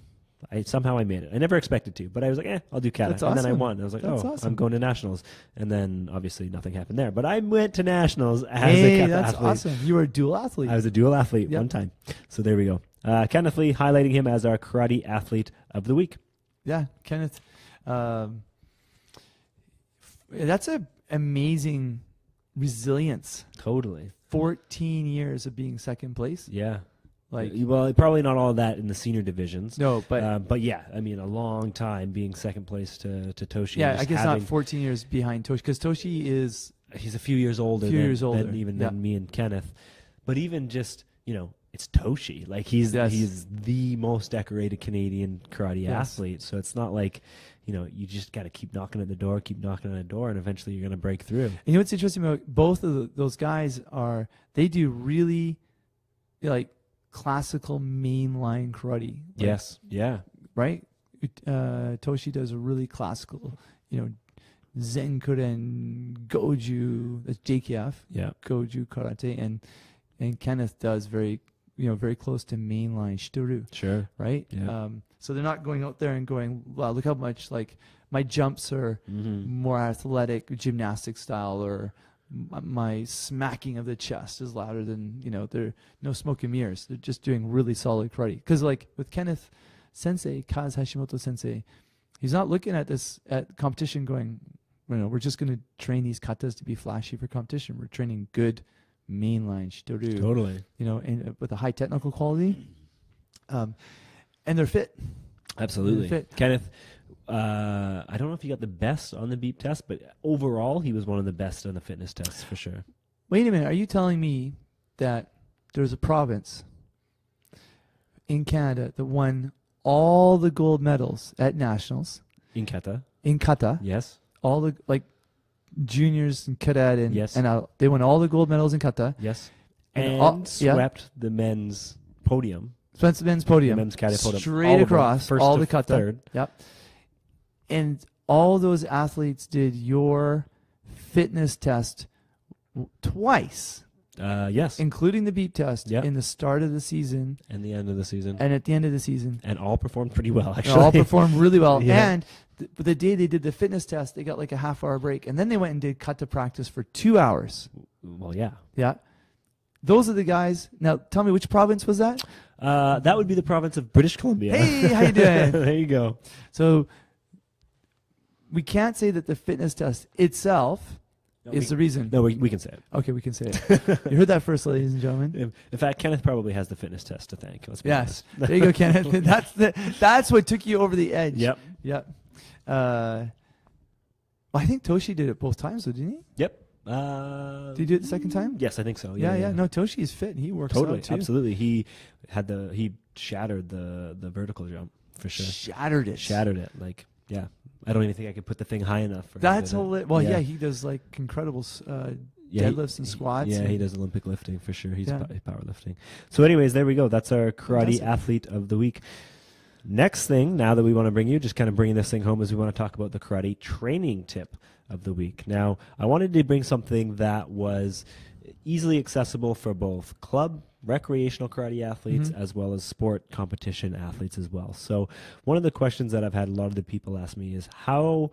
Somehow I made it. I never expected to, but I was like, I'll do kata. That's awesome. And then I won. I was like, awesome. I'm going to nationals. And then obviously nothing happened there. But I went to nationals as a kata that's athlete. awesome. You were a dual athlete. I was a dual athlete one time. So there we go. Kenneth Lee, highlighting him as our karate athlete of the week. Yeah, Kenneth. That's an amazing resilience. Totally. 14 years of being second place. Yeah. Well, probably not all of that in the senior divisions. No, but yeah, I mean, a long time being second place to Toshi. Yeah, I guess not 14 years behind Toshi because Toshi is He's a few years older than me and Kenneth. But even just, it's Toshi. Like he's the most decorated Canadian karate athlete. So it's not like, you just got to keep knocking at the door, and eventually you're going to break through. And you know what's interesting about both of those guys they do really like classical mainline karate. Yes. Yeah. Right? Toshi does a really classical, Zenkuren, Goju, that's JKF. Yeah. Goju karate, and Kenneth does very close to mainline shitoru. Sure. Right? Yeah. So they're not going out there and going, wow, look how much like my jumps are more athletic, gymnastic style, or my smacking of the chest is louder than, they're no smoke and mirrors. They're just doing really solid karate. Because like with Kenneth Sensei, Kaz Hashimoto Sensei, he's not looking at this at competition going, we're just going to train these katas to be flashy for competition. We're training good mainline shitoru. Totally. And with a high technical quality. And they're fit. Absolutely. They're fit. Kenneth, I don't know if he got the best on the beep test, but overall he was one of the best on the fitness tests for sure. Wait a minute. Are you telling me that there's a province in Canada that won all the gold medals at nationals? In kata. In kata. Yes. All the juniors and cadet and yes. and they won all the gold medals in kata. Yes. And swept the men's podium. Swept the men's podium. The men's kata podium. Straight across first all to the kata. Third. Yep. And all those athletes did your fitness test twice. Yes. Including the beep test in the start of the season. And the end of the season. And at the end of the season. And all performed pretty well, actually. All performed really well. Yeah. And the day they did the fitness test, they got like a half-hour break. And then they went and did kata practice for 2 hours. Well, yeah. Yeah. Those are the guys. Now, tell me, which province was that? That would be the province of British Columbia. Hey, how you doing? There you go. So we can't say that the fitness test itself is the reason. No, we can say it. Okay, we can say it. You heard that first, ladies and gentlemen. In fact, Kenneth probably has the fitness test to thank. Let's be honest. There you go, Kenneth. That's what took you over the edge. Yep. Yep. Well, I think Toshi did it both times, though, didn't he? Yep. Did he do it the second time? Yes, I think so. Yeah. No, Toshi is fit and he works totally, out too. Absolutely. He shattered the vertical jump for sure. Shattered it. Like, yeah. I don't even think I could put the thing high enough for That's him. Well, yeah, he does like incredible deadlifts and squats. Yeah, he does Olympic lifting for sure. He's powerlifting. So anyways, there we go. That's our karate athlete of the week. Next thing, now that we want to bring you, just kind of bringing this thing home, is we want to talk about the karate training tip of the week. Now, I wanted to bring something that was easily accessible for both club, recreational karate athletes, as well as sport competition athletes as well. So one of the questions that I've had a lot of the people ask me is how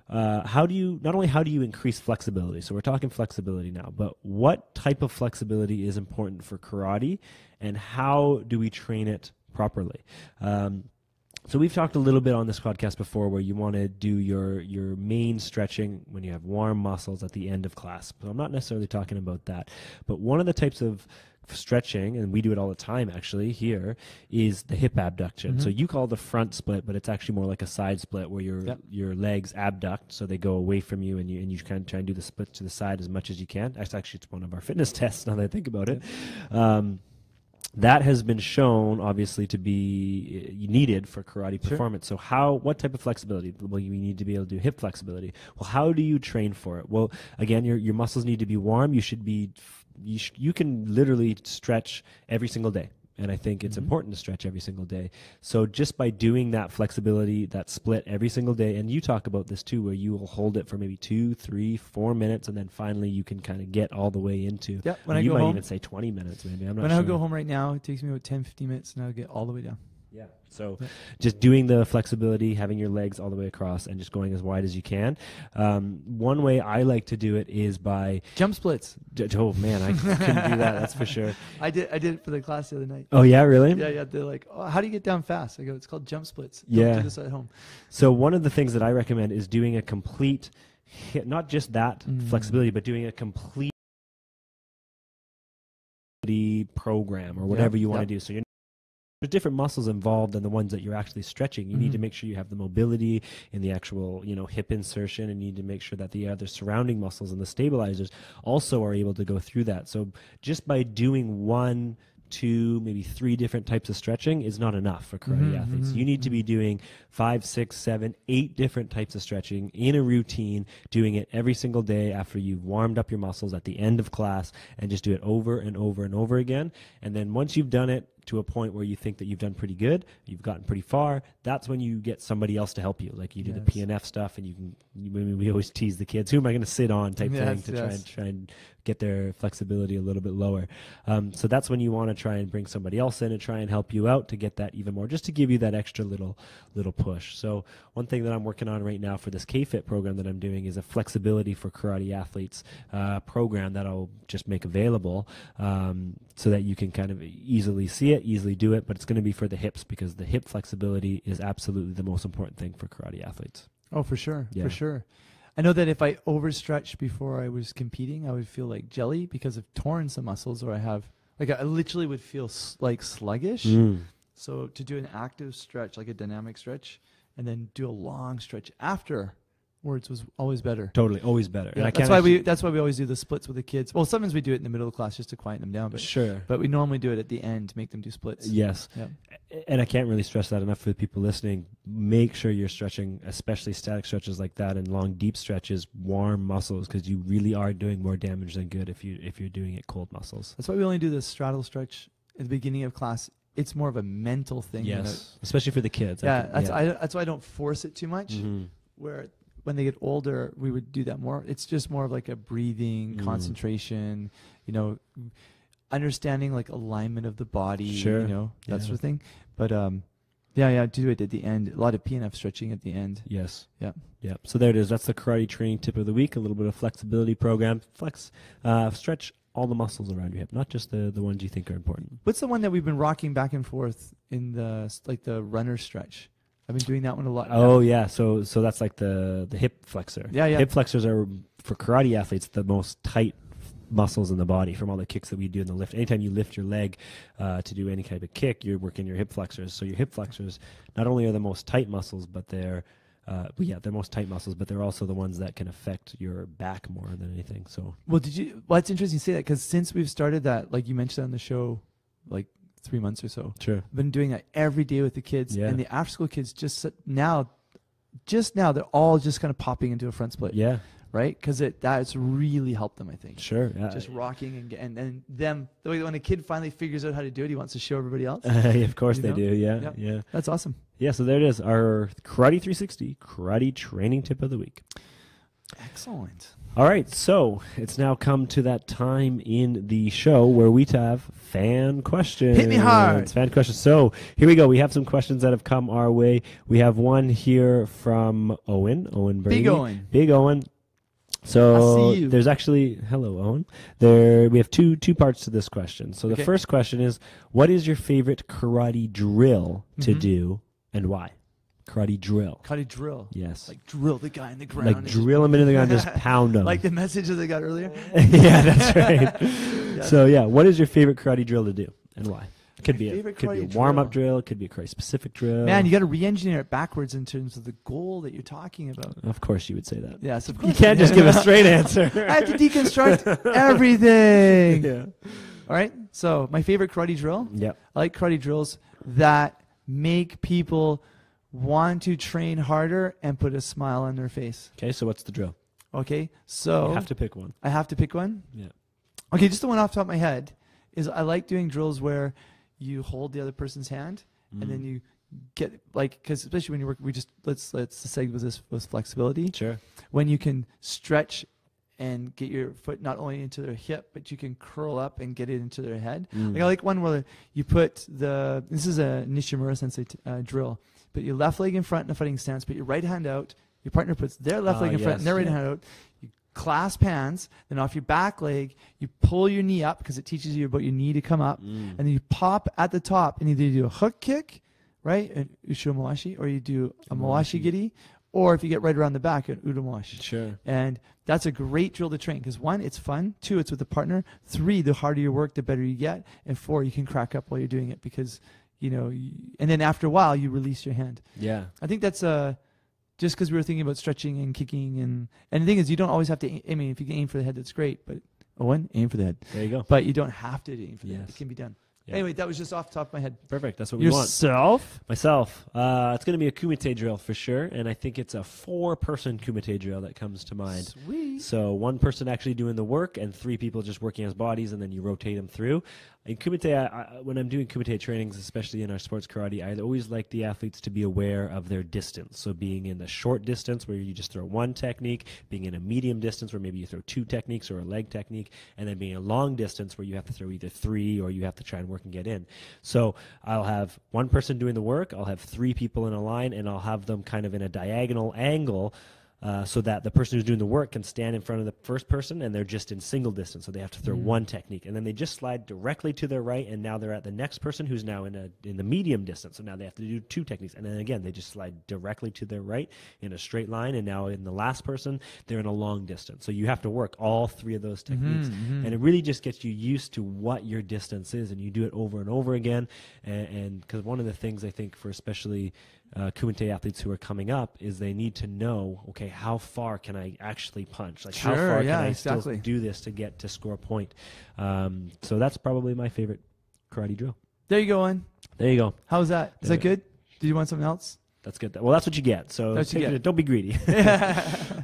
do you increase flexibility? So we're talking flexibility now, but what type of flexibility is important for karate, and how do we train it properly? So we've talked a little bit on this podcast before where you want to do your main stretching when you have warm muscles at the end of class. So I'm not necessarily talking about that. But one of the types of stretching, and we do it all the time actually here, is the hip abduction. So you call it the front split, but it's actually more like a side split where your legs abduct, so they go away from you, and you kind of try and do the split to the side as much as you can. That's actually, it's one of our fitness tests now that I think about it. That has been shown, obviously, to be needed for karate performance. So what type of flexibility? Well, you need to be able to do hip flexibility. Well, how do you train for it? Well, again, your muscles need to be warm. You can literally stretch every single day. And I think it's important to stretch every single day. So just by doing that flexibility, that split every single day, and you talk about this too, where you will hold it for maybe 2, 3, 4 minutes, and then finally you can kind of get all the way into. Yeah, you might even say 20 minutes, maybe. I'm not sure. When I go home right now, it takes me about 10, 15 minutes, and I'll get all the way down. Yeah. So just doing the flexibility, having your legs all the way across, and just going as wide as you can. One way I like to do it is by jump splits. Oh man, I couldn't do that. That's for sure. I did it for the class the other night. Oh yeah, really? Yeah. They're like, oh, how do you get down fast? I go, it's called jump splits. Don't do this at home. So one of the things that I recommend is doing a complete, not just that flexibility, but doing a complete program or whatever you want to do. So you're there's different muscles involved than the ones that you're actually stretching. You need to make sure you have the mobility in the actual, hip insertion, and you need to make sure that the other surrounding muscles and the stabilizers also are able to go through that. So just by doing 1, 2, maybe 3 different types of stretching is not enough for karate athletes. You need to be doing 5, 6, 7, 8 different types of stretching in a routine, doing it every single day after you've warmed up your muscles at the end of class, and just do it over and over and over again. And then once you've done it to a point where you think that you've done pretty good, you've gotten pretty far, that's when you get somebody else to help you. Like you do the PNF stuff, and we always tease the kids, who am I going to sit on type thing to try and get their flexibility a little bit lower. So that's when you want to try and bring somebody else in and try and help you out to get that even more, just to give you that extra little push. So one thing that I'm working on right now for this K-Fit program that I'm doing is a flexibility for karate athletes program that I'll just make available so that you can kind of easily see it, easily do it, but it's going to be for the hips, because the hip flexibility is absolutely the most important thing for karate athletes. Oh, for sure. For sure. I know that if I overstretched before I was competing, I would feel like jelly because I've torn some muscles, or I literally would feel like sluggish. So to do an active stretch, like a dynamic stretch, and then do a long stretch afterwards was always better. Totally, always better. Yeah, and that's why we always do the splits with the kids. Well, sometimes we do it in the middle of the class just to quiet them down. But sure. But we normally do it at the end to make them do splits. Yes. Yeah. And I can't really stress that enough for the people listening. Make sure you're stretching, especially static stretches like that, and long, deep stretches, warm muscles, because you really are doing more damage than good if you're doing it cold muscles. That's why we only do the straddle stretch at the beginning of class. It's more of a mental thing. Yes, especially for the kids. That's why I don't force it too much. Where when they get older, we would do that more. It's just more of like a breathing, concentration, understanding like alignment of the body, that sort of thing. But do it at the end. A lot of PNF stretching at the end. Yes. Yeah. Yeah. So there it is. That's the karate training tip of the week. A little bit of flexibility program. Stretch all the muscles around your hip, not just the ones you think are important. What's the one that we've been rocking back and forth in the runner stretch? I've been doing that one a lot. Oh yeah, so that's like the hip flexor. Yeah. Hip flexors are, for karate athletes, the most tight muscles in the body from all the kicks that we do in the lift. Anytime you lift your leg to do any kind of kick, you're working your hip flexors. So your hip flexors not only are the most tight muscles, but they're most tight muscles, but they're also the ones that can affect your back more than anything. So it's interesting you say that, because since we've started that, like you mentioned on the show, like 3 months or so, sure, I've been doing that every day with the kids, and the after school kids just now they're all just kind of popping into a front split. Yeah. Right, because that's really helped them, I think. Sure, just rocking and them. The way when a kid finally figures out how to do it, he wants to show everybody else. Of course they do. Yeah. That's awesome. Yeah, so there it is, our Karate 360 karate training tip of the week. Excellent. All right, so it's now come to that time in the show where we have fan questions. Hit me hard. Fan questions. So here we go. We have some questions that have come our way. We have one here from Owen Brady. Big Owen. So there's actually, hello Owen. We have two parts to this question. So the first question is, what is your favorite karate drill to do, and why? Karate drill. Karate drill. Yes. Like drill the guy in the ground. Like drill him into the ground, just pound him. Like the message that they got earlier. Yeah, that's right. Yes. So what is your favorite karate drill to do, and why? Could be a warm-up drill. It could be a karate-specific drill. Man, you got to re-engineer it backwards in terms of the goal that you're talking about. Of course you would say that. Yes, of course. You can't just give a straight answer. I have to deconstruct everything. Yeah. All right. So my favorite karate drill. Yep. I like karate drills that make people want to train harder and put a smile on their face. Okay, so what's the drill? Okay, so you have to pick one. I have to pick one? Yeah. Okay, just the one off the top of my head is I like doing drills where you hold the other person's hand and then you get, like, because especially when you work, let's say with this with flexibility. Sure. When you can stretch and get your foot not only into their hip, but you can curl up and get it into their head. Like I like one where you put this is a Nishimura Sensei drill, put your left leg in front in a fighting stance, put your right hand out, your partner puts their left leg in front and their right hand out, you clasp hands, then off your back leg, you pull your knee up because it teaches you about your knee to come up, and then you pop at the top and either you do a hook kick, right, an Ushiro Mawashi, or you do a Mawashi Giri, or if you get right around the back, an Udomawashi. Sure. And that's a great drill to train because 1, it's fun. 2, it's with a partner. 3, the harder you work, the better you get. And 4, you can crack up while you're doing it because and then after a while you release your hand. Yeah. I think that's just because we were thinking about stretching and kicking, and the thing is, you don't always have to. I mean, if you can aim for the head, that's great. But Owen, aim for the head. There you go. But you don't have to aim for the head. It can be done. Yeah. Anyway, that was just off the top of my head. Perfect. That's what we want. Yourself? Myself. It's going to be a kumite drill for sure, and I think it's a 4-person kumite drill that comes to mind. Sweet. So 1 person actually doing the work, and 3 people just working as bodies, and then you rotate them through. In kumite, when I'm doing kumite trainings, especially in our sports karate, I always like the athletes to be aware of their distance. So being in the short distance where you just throw 1 technique, being in a medium distance where maybe you throw 2 techniques or a leg technique, and then being a long distance where you have to throw either 3 or you have to try and work and get in. So I'll have 1 person doing the work, I'll have 3 people in a line, and I'll have them kind of in a diagonal angle so that the person who's doing the work can stand in front of the first person, and they're just in single distance, so they have to throw 1 technique, and then they just slide directly to their right, and now they're at the next person who's now in the medium distance, so now they have to do 2 techniques, and then again they just slide directly to their right in a straight line, and now in the last person they're in a long distance. So you have to work all 3 of those techniques, and it really just gets you used to what your distance is, and you do it over and over again, and because one of the things I think for especially kumite athletes who are coming up is they need to know, okay, how far can I actually punch? Like, how far can I still do this to score a point? So that's probably my favorite karate drill. There you go, Owen. There you go. How was that? Is that good? Did you want something else? That's good. Well, that's what you get. So don't be greedy.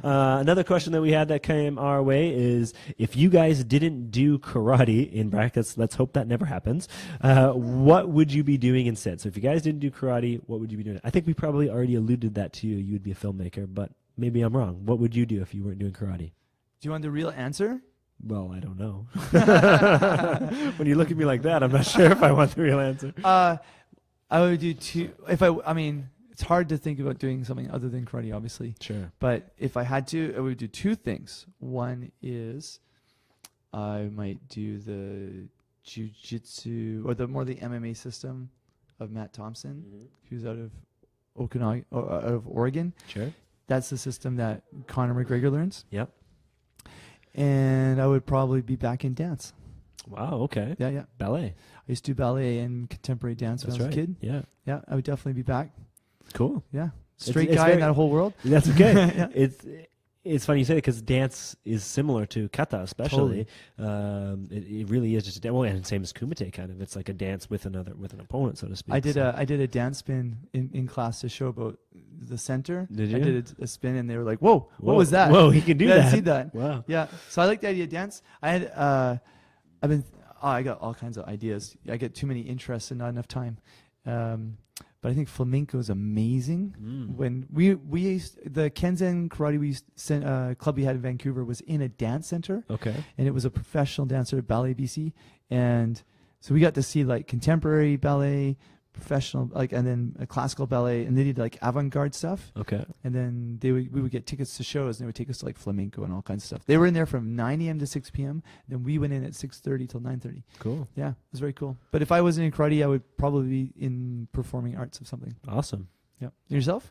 Another question that we had that came our way is, if you guys didn't do karate, in brackets, let's hope that never happens, what would you be doing instead? So if you guys didn't do karate, what would you be doing? I think we probably already alluded that to you. You would be a filmmaker, but maybe I'm wrong. What would you do if you weren't doing karate? Do you want the real answer? Well, I don't know. When you look at me like that, I'm not sure if I want the real answer. I would do 2. It's hard to think about doing something other than karate, obviously. Sure. But if I had to, I would do 2 things. One is I might do the jiu-jitsu or the MMA system of Matt Thompson, who's out of Okinawa, out of Oregon. Sure. That's the system that Conor McGregor learns. Yep. And I would probably be back in dance. Wow. Okay. Yeah. Ballet. I used to do ballet and contemporary dance when I was a kid. Yeah. Yeah, I would definitely be back. Cool. Yeah. Straight guy in that whole world. That's okay. It's funny you say it, because dance is similar to kata, especially. It really is just and same as kumite, kind of. It's like a dance with an opponent, so to speak. I did a dance spin in class to show about the center. Did you? I did a spin, and they were like, "Whoa, what was that? Whoa, he can do that." I see that. Wow. Yeah. So I like the idea of dance. I had I got all kinds of ideas. I get too many interests and not enough time. But I think flamenco is amazing. When we used, the Kenzen karate club we had in Vancouver was in a dance center. Okay. And it was a professional dancer at Ballet BC, and so we got to see like contemporary ballet, professional, and then a classical ballet, and they did like avant-garde stuff. Okay. And then we would get tickets to shows, and they would take us to like flamenco and all kinds of stuff. They were in there from 9 a.m. to 6 p.m. Then we went in at 6:30 till 9:30. Cool. Yeah, it was very cool. But if I wasn't in karate, I would probably be in performing arts of something. Awesome. Yeah. Yourself?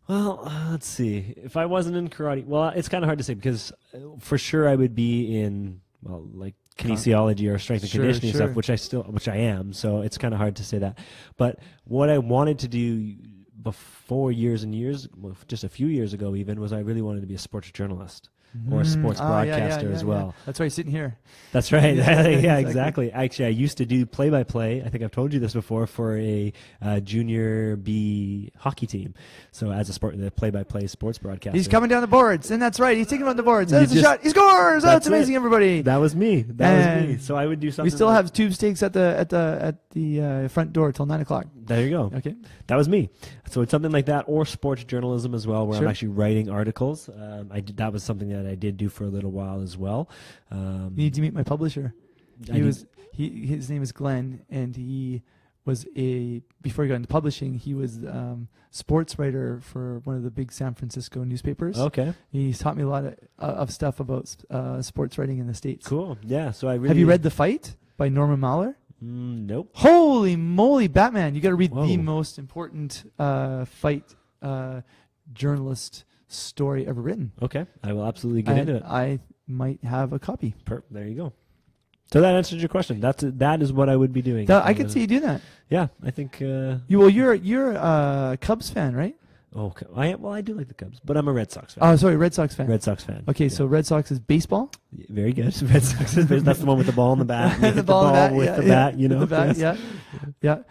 Well, let's see. If I wasn't in karate, well, it's kind of hard to say, because for sure I would be in, like, kinesiology or strength and conditioning stuff, which I am. So it's kind of hard to say that. But what I wanted to do before years and years, just a few years ago even, was I really wanted to be a sports journalist. Or a sports broadcaster as well. Yeah. That's why you're sitting here. That's right. Yeah, exactly. Actually, I used to do play-by-play. I think I've told you this before, for a junior B hockey team. So as the play-by-play sports broadcaster. He's coming down the boards, and that's right. He's taking on the boards. That's a shot. He scores. That's amazing, everybody. That was me. That was me. So I would do something. We still have tube steaks at the front door till 9 o'clock. There you go. Okay. That was me. So it's something like that, or sports journalism as well, where I'm actually writing articles. That was something that I did do for a little while as well. You need to meet my publisher. His name is Glenn, and he was before he got into publishing, he was sports writer for one of the big San Francisco newspapers. Okay. He's taught me a lot of stuff about sports writing in the States. Cool. Yeah. So have you read The Fight by Norman Mailer? Nope. Holy moly, Batman! You got to read the most important fight journalist story ever written. Okay, I will absolutely get into it. I might have a copy. There you go. So that answers your question. That is what I would be doing. I could see you doing that. Yeah, I think. You're a Cubs fan, right? Oh, I do like the Cubs, but I'm a Red Sox fan. Oh, sorry, Red Sox fan. Red Sox fan. Okay, yeah. so Red Sox is baseball. Very good. Red Sox is that's the one with the ball in the bat. The ball with the bat. You know. The bat, yes. yeah.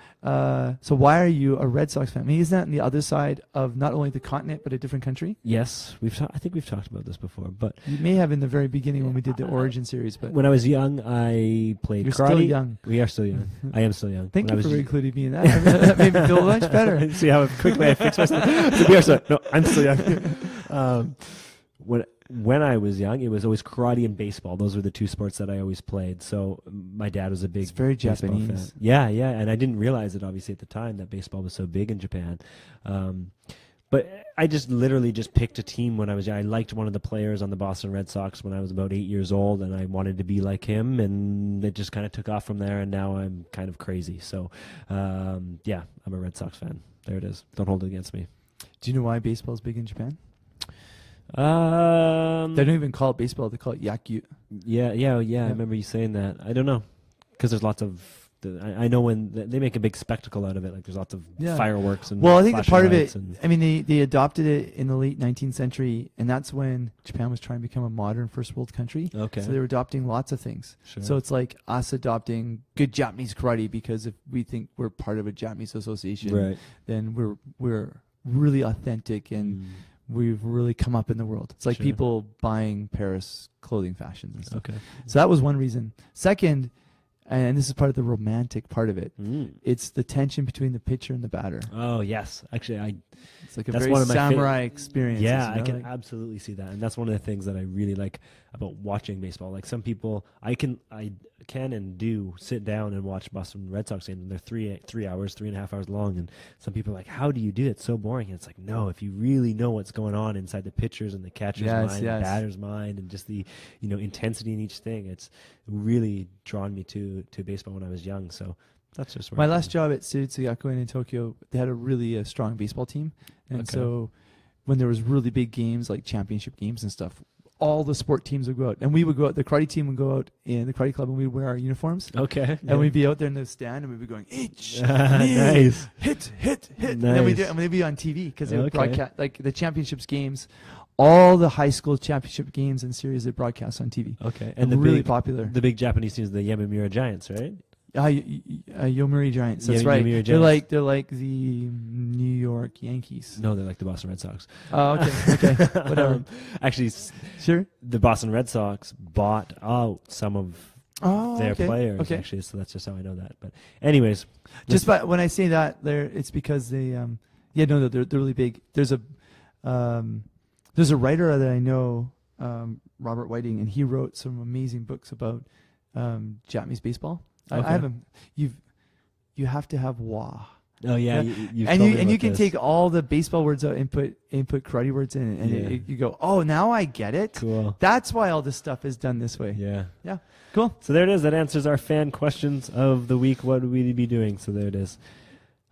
So why are you a Red Sox fan? I mean, isn't that on the other side of not only the continent but a different country? Yes, I think we've talked about this before, but you may have in the very beginning when we did the Origin series. But when I was young, I played You're karate. Still young. We are still young. I am still young. Thank you for including me in that. That made me feel much better. See how quickly I fixed myself. So we are still. No, I'm still young. When I was young, it was always karate and baseball. Those were the two sports that I always played. So my dad was a big. It's very baseball Japanese. fan. Yeah, and I didn't realize it obviously at the time that baseball was so big in Japan. But I just literally just picked a team when I was young. I liked one of the players on the Boston Red Sox when I was about 8 years old, and I wanted to be like him, and it just kind of took off from there, and now I'm kind of crazy. So, yeah, I'm a Red Sox fan. There it is. Don't hold it against me. Do you know why baseball is big in Japan? They They don't even call it baseball. They call it yakyu. Yeah. I remember you saying that. I don't know, because there's lots of. I know when they make a big spectacle out of it, like there's lots of fireworks and. Well, I think the part of it. And I mean, they adopted it in the late 19th century, and that's when Japan was trying to become a modern first world country. Okay. So they were adopting lots of things. Sure. So it's like us adopting good Japanese karate because if we think we're part of a Japanese association, right. then we're really authentic and. We've really come up in the world. It's like people buying Paris clothing fashions and stuff. Okay. So that was one reason. Second, and this is part of the romantic part of it, it's the tension between the pitcher and the batter. Oh, yes. Actually, it's like a that's very one of my samurai experience. Yeah, you know? I can absolutely see that. And that's one of the things that I really like about watching baseball. Like some people, I can and do sit down and watch Boston Red Sox games, and they're 3 hours, 3.5 hours long. And some people are like, how do you do it? It's so boring. And it's like, no, if you really know what's going on inside the pitcher's and the catcher's mind, the batter's mind, and just the intensity in each thing, it's really drawn me to baseball when I was young. So that's just my last job at Suitsu Yakuin in Tokyo. They had a really strong baseball team, and so when there was really big games like championship games and stuff, all the sport teams would go out, and we would go out. The karate team would go out in the karate club, and we'd wear our uniforms. Okay, and we'd be out there in the stand, and we'd be going, nice, hit, nice. And then we'd be on TV because they would broadcast like the championships games. All the high school championship games and series they broadcast on TV. Okay, and really popular. The big Japanese teams, the Yamamura Giants, right? Yomiuri Giants. That's right. They're like the New York Yankees. No, they're like the Boston Red Sox. Oh, okay, whatever. Actually, sure. The Boston Red Sox bought out some of their players. Okay. Actually, so that's just how I know that. But anyways, just when I say that, it's because they, they're really big. There's a writer that I know, Robert Whiting, and he wrote some amazing books about Japanese baseball. Okay. I haven't. You have to have wa. Oh yeah, you can take all the baseball words out and put karate words in, and you go, oh, now I get it. Cool. That's why all this stuff is done this way. Yeah. Cool. So there it is. That answers our fan questions of the week. What would we be doing? So there it is.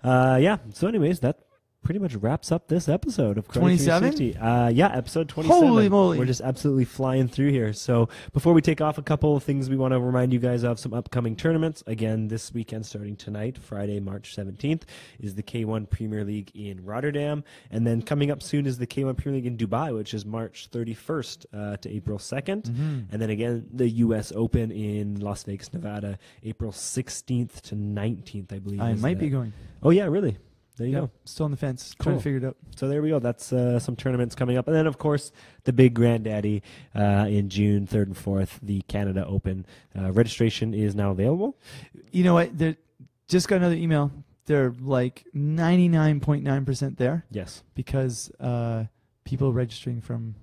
So anyways, that pretty much wraps up this episode of 27. Episode 27. Holy moly! We're just absolutely flying through here. So before we take off, a couple of things we want to remind you guys of: some upcoming tournaments. Again, this weekend, starting tonight, Friday, March 17th, is the K1 Premier League in Rotterdam, and then coming up soon is the K1 Premier League in Dubai, which is March 31st to April 2nd, and then again the U.S. Open in Las Vegas, Nevada, April 16th to 19th, I believe. I might be going. Oh yeah, really? There you go. Still on the fence. Cool. Trying to figure it out. So there we go. That's some tournaments coming up. And then, of course, the big granddaddy in June 3rd and 4th, the Canada Open. Registration is now available. You know what? Just got another email. They're like 99.9% there. Yes. Because people registering from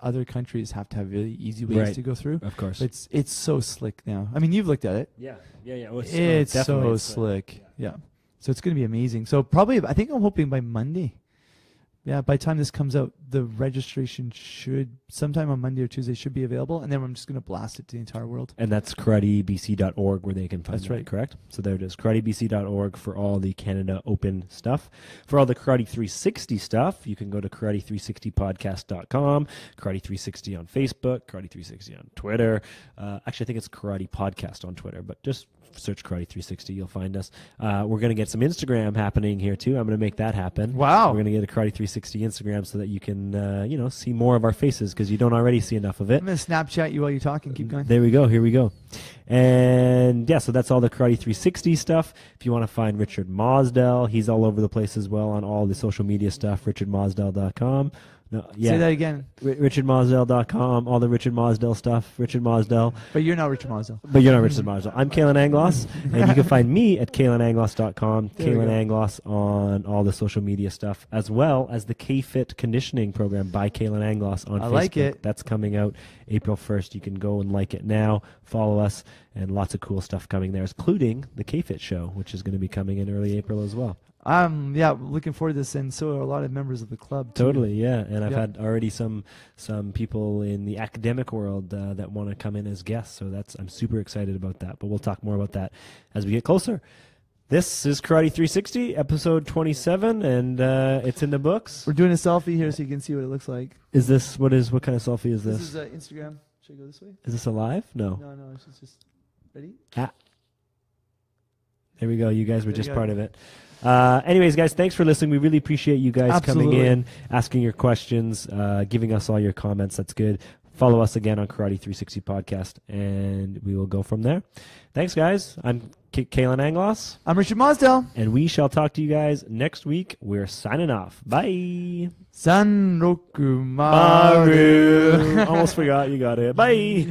other countries have to have really easy ways to go through. Of course. It's so slick now. I mean, you've looked at it. Yeah. Well, it's so slick. Yeah. So it's going to be amazing. So probably, I think I'm hoping by Monday. Yeah, by the time this comes out, the registration should sometime on Monday or Tuesday should be available, and then I'm just going to blast it to the entire world. And that's karatebc.org where they can find That's that, right. correct? So there it is, karatebc.org for all the Canada Open stuff. For all the Karate 360 stuff, you can go to karate360podcast.com, Karate 360 on Facebook, Karate 360 on Twitter. Actually, I think it's Karate Podcast on Twitter, but just search Karate 360, you'll find us. We're going to get some Instagram happening here too. I'm going to make that happen. Wow. We're going to get a Karate 360 Instagram so that you can, see more of our faces because you don't already see enough of it. I'm going to Snapchat you while you're talking. Keep going. There we go. Here we go. And yeah, so that's all the Karate 360 stuff. If you want to find Richard Mosdell, he's all over the place as well on all the social media stuff, richardmosdell.com. No, yeah. Say that again. richardmosdell.com, all the Richard Mosdell stuff, Richard Mosdell. But you're not Richard Mosdell. But you're not Richard Mosdell. I'm Kalan Anglos, and you can find me at kalananglos.com, There we Kalan go. Anglos on all the social media stuff, as well as the K-Fit conditioning program by Kalan Anglos on I Facebook. like it. That's coming out April 1st. You can go and like it now, follow us, and lots of cool stuff coming there, including the K-Fit show, which is going to be coming in early April as well. Yeah, looking forward to this, and so are a lot of members of the club too. Totally, yeah. And I've Yep. had already some people in the academic world that want to come in as guests, so I'm super excited about that. But we'll talk more about that as we get closer. This is Karate 360, episode 27, and it's in the books. We're doing a selfie here so you can see what it looks like. Is this what kind of selfie is This this? is Instagram. Should I go this way? Is this alive? No. No, it's just ready. There we go. You guys were There you just go. part of it. Anyways, guys, thanks for listening. We really appreciate you guys coming Absolutely. in, asking your questions, giving us all your comments. That's good. Follow us again on Karate 360 Podcast, and we will go from there. Thanks, guys. I'm Kalan Anglos, I'm Richard Mosdell. and we shall talk to you guys next week. We're signing off. Bye. Sanroku Maru. Almost forgot. You got it. Bye.